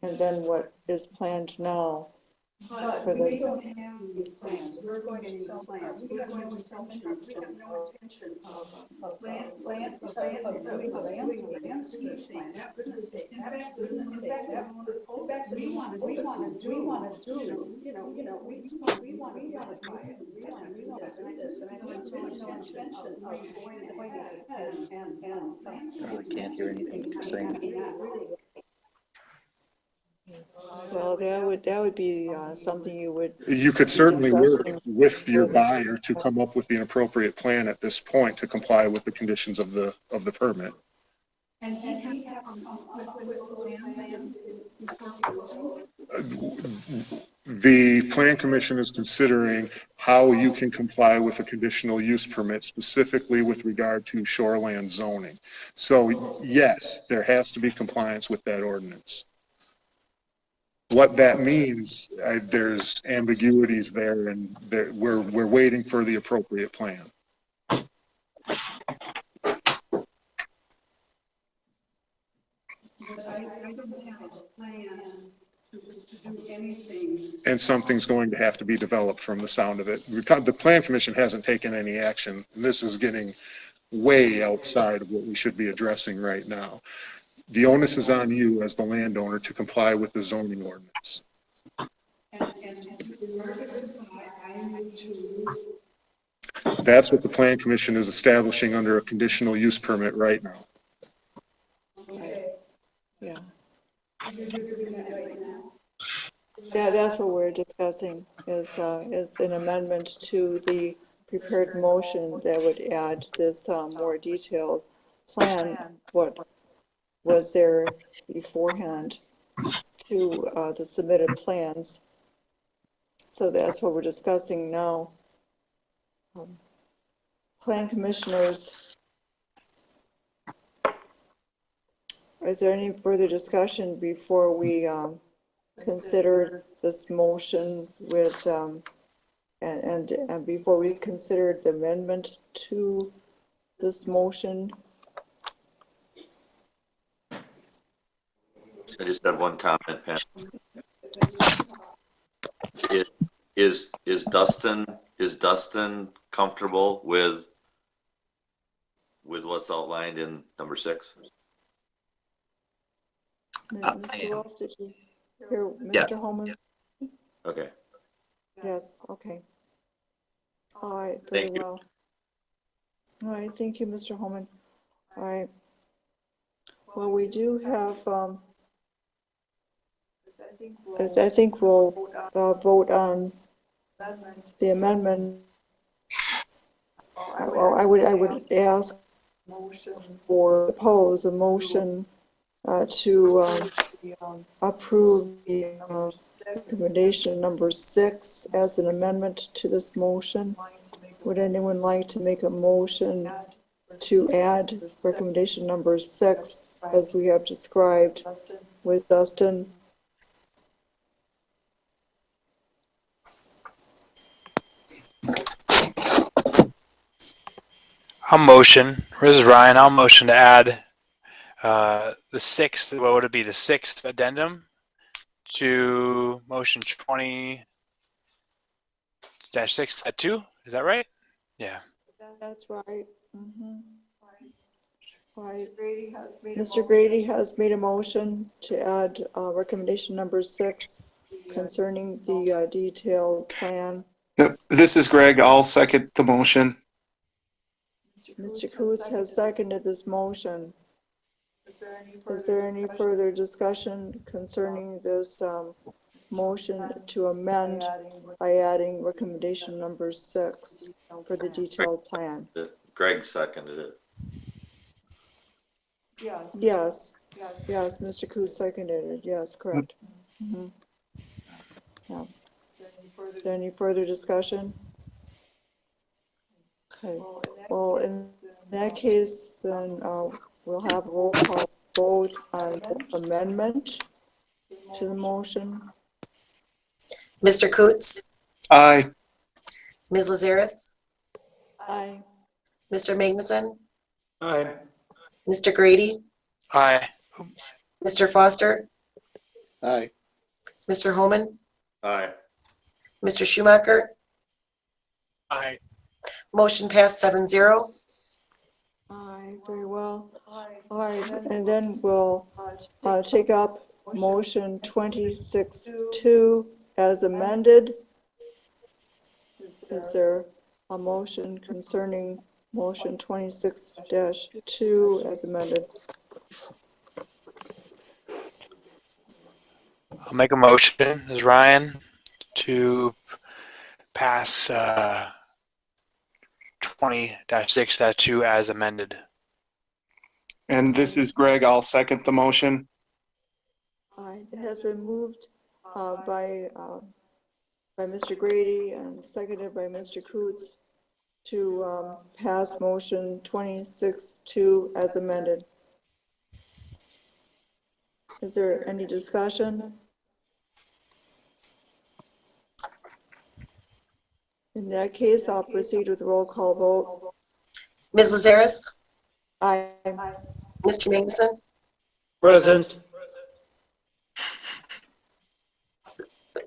and then what is planned now for We this. don't have any plans. We're going to sell plans. We have no intention of doing landscape. Goodness sake, we want to do, we want to modify it. We want to do this. And I said, no intention of going ahead and. I can't hear anything you're saying. Well, that would be something You could certainly work with your buyer to come up with the appropriate plan at this point to comply with the conditions of the permit. And he have to come up with plans before closing? The plan commission is considering how you can comply with a conditional use permit, specifically with regard to shoreland zoning. So yes, there has to be compliance with that ordinance. What that means, there's ambiguities there, and we're waiting for the appropriate plan. But I don't have a plan to do anything. And something's going to have to be developed from the sound of it. The plan commission hasn't taken any action. This is getting way outside of what we should be addressing right now. The onus is on you as the landowner to comply with the zoning ordinance. That's what the plan commission is establishing under a conditional use permit right now. Yeah. That's what we're discussing is an amendment to the prepared motion that would add this more detailed plan, what was there beforehand, to the submitted plans. So that's what we're discussing now. Plan commissioners, is there any further discussion before we considered this motion with, and before we considered the amendment to this motion. I just have one comment, Pam. Is Dustin comfortable with what's outlined in number 6? Mr. Wolf, did you hear Yes. Mr. Holman? Okay. Yes, okay. All right, very Thank you. well. All right, thank you, Mr. Holman. All right. Well, we do have, I think we'll vote on the amendment. Well, I would ask for, propose a motion to approve the recommendation number 6 as an amendment to this motion. Would anyone like to make a motion to add recommendation number 6 as we have described with Dustin? I'll motion. This is Ryan. I'll motion to add the 6th, what would it be, the 6th addendum to motion 20-6-2? Is that right? Yeah. That's right. Right. Mr. Grady has made a motion to add recommendation number 6 concerning the detailed plan. Yep, this is Greg. I'll second the motion. Mr. Coates has seconded this motion. Is there any further discussion concerning this motion to amend by adding recommendation number 6 for the detailed plan? Greg seconded it. Yes, Mr. Coates seconded it. Yes, correct. Yeah. Is there any further discussion? Okay, well, in that case, then we'll have a roll call vote on amendment to the motion. Mr. Coates, Aye. Ms. Lazaris, Aye. Mr. Magnuson, Aye. Mr. Grady, Aye. Mr. Foster, Aye. Mr. Holman, Aye. Mr. Schumacher. Aye. Motion passed 7-0. Aye, very well. All right, and then we'll take up motion 26-2 as amended. Is there a motion concerning motion 26-2 as amended? I'll make a motion, this is Ryan, to pass 20-6-2 as amended. And this is Greg. I'll second the motion. Aye, it has been moved by Mr. Grady and seconded by Mr. Coates to pass motion 26-2 as amended. Is there any discussion? In that case, I'll proceed with the roll call vote. Ms. Lazaris, Aye. Mr. Magnuson, Present.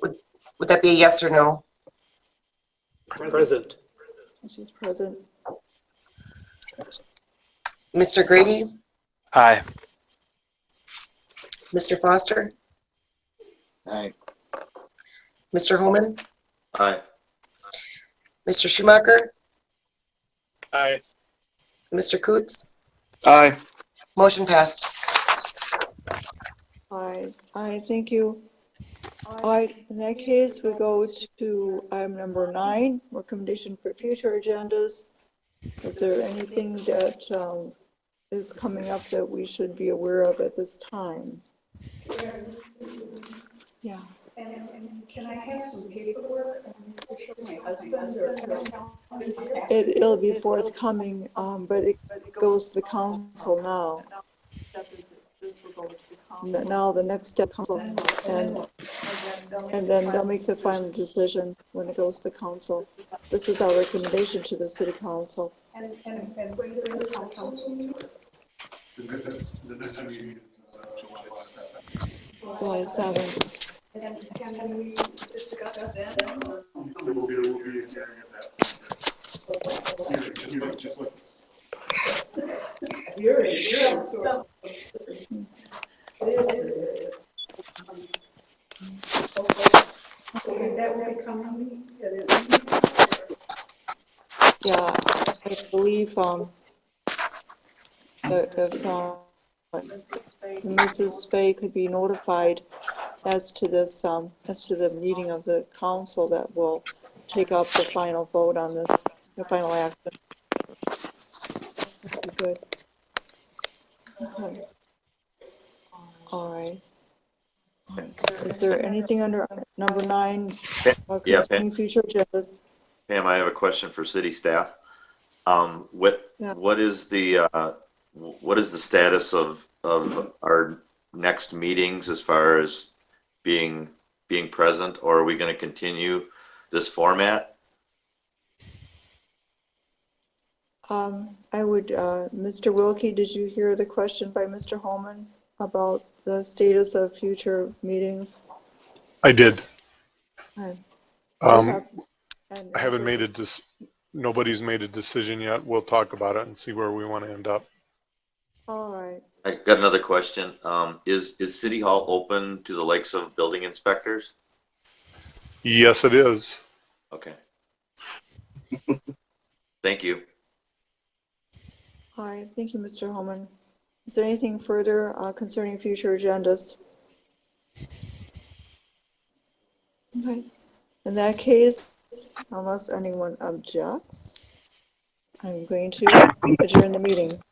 would that be a yes or no? Present. She's present. Mr. Grady, Aye. Mr. Foster, Aye. Mr. Holman, Aye. Mr. Schumacher, Aye. Mr. Coates. Aye. Motion passed. Aye, thank you. All right, in that case, we go to item number 9, recommendation for future agendas. Is there anything that is coming up that we should be aware of at this time? Yeah. And can I have some paperwork to show my husband or? It'll be forthcoming, but it goes to the council now. Now the next step council, and and then they'll make the final decision when it goes to the council. This is our recommendation to the city council. And when does the council meet? The next meeting is July 7th. And can we discuss then? There will be a hearing at that point. Hearing, just like. You're on this is. Okay, that will be coming. Yeah, I believe, if Mrs. Fay could be notified as to this, as to the meeting of the council that will take up the final vote on this, the final action. That'd be good. Okay. All right. Is there anything under number 9 Yeah, concerning future agendas? Pam, I have a question for city staff. What is the status of our next meetings as far as being present, or are we going to continue this format? I would, Mr. Wilkie, did you hear the question by Mr. Holman about the status of future meetings? I did. Okay. I haven't made nobody's made a decision yet. We'll talk about it and see where we want to end up. All right. I got another question. Is City Hall open to the likes of building inspectors? Yes, it is. Okay. Thank you. All right, thank you, Mr. Holman. Is there anything further concerning future agendas? Okay. In that case, unless anyone objects, I'm going to adjourn the meeting.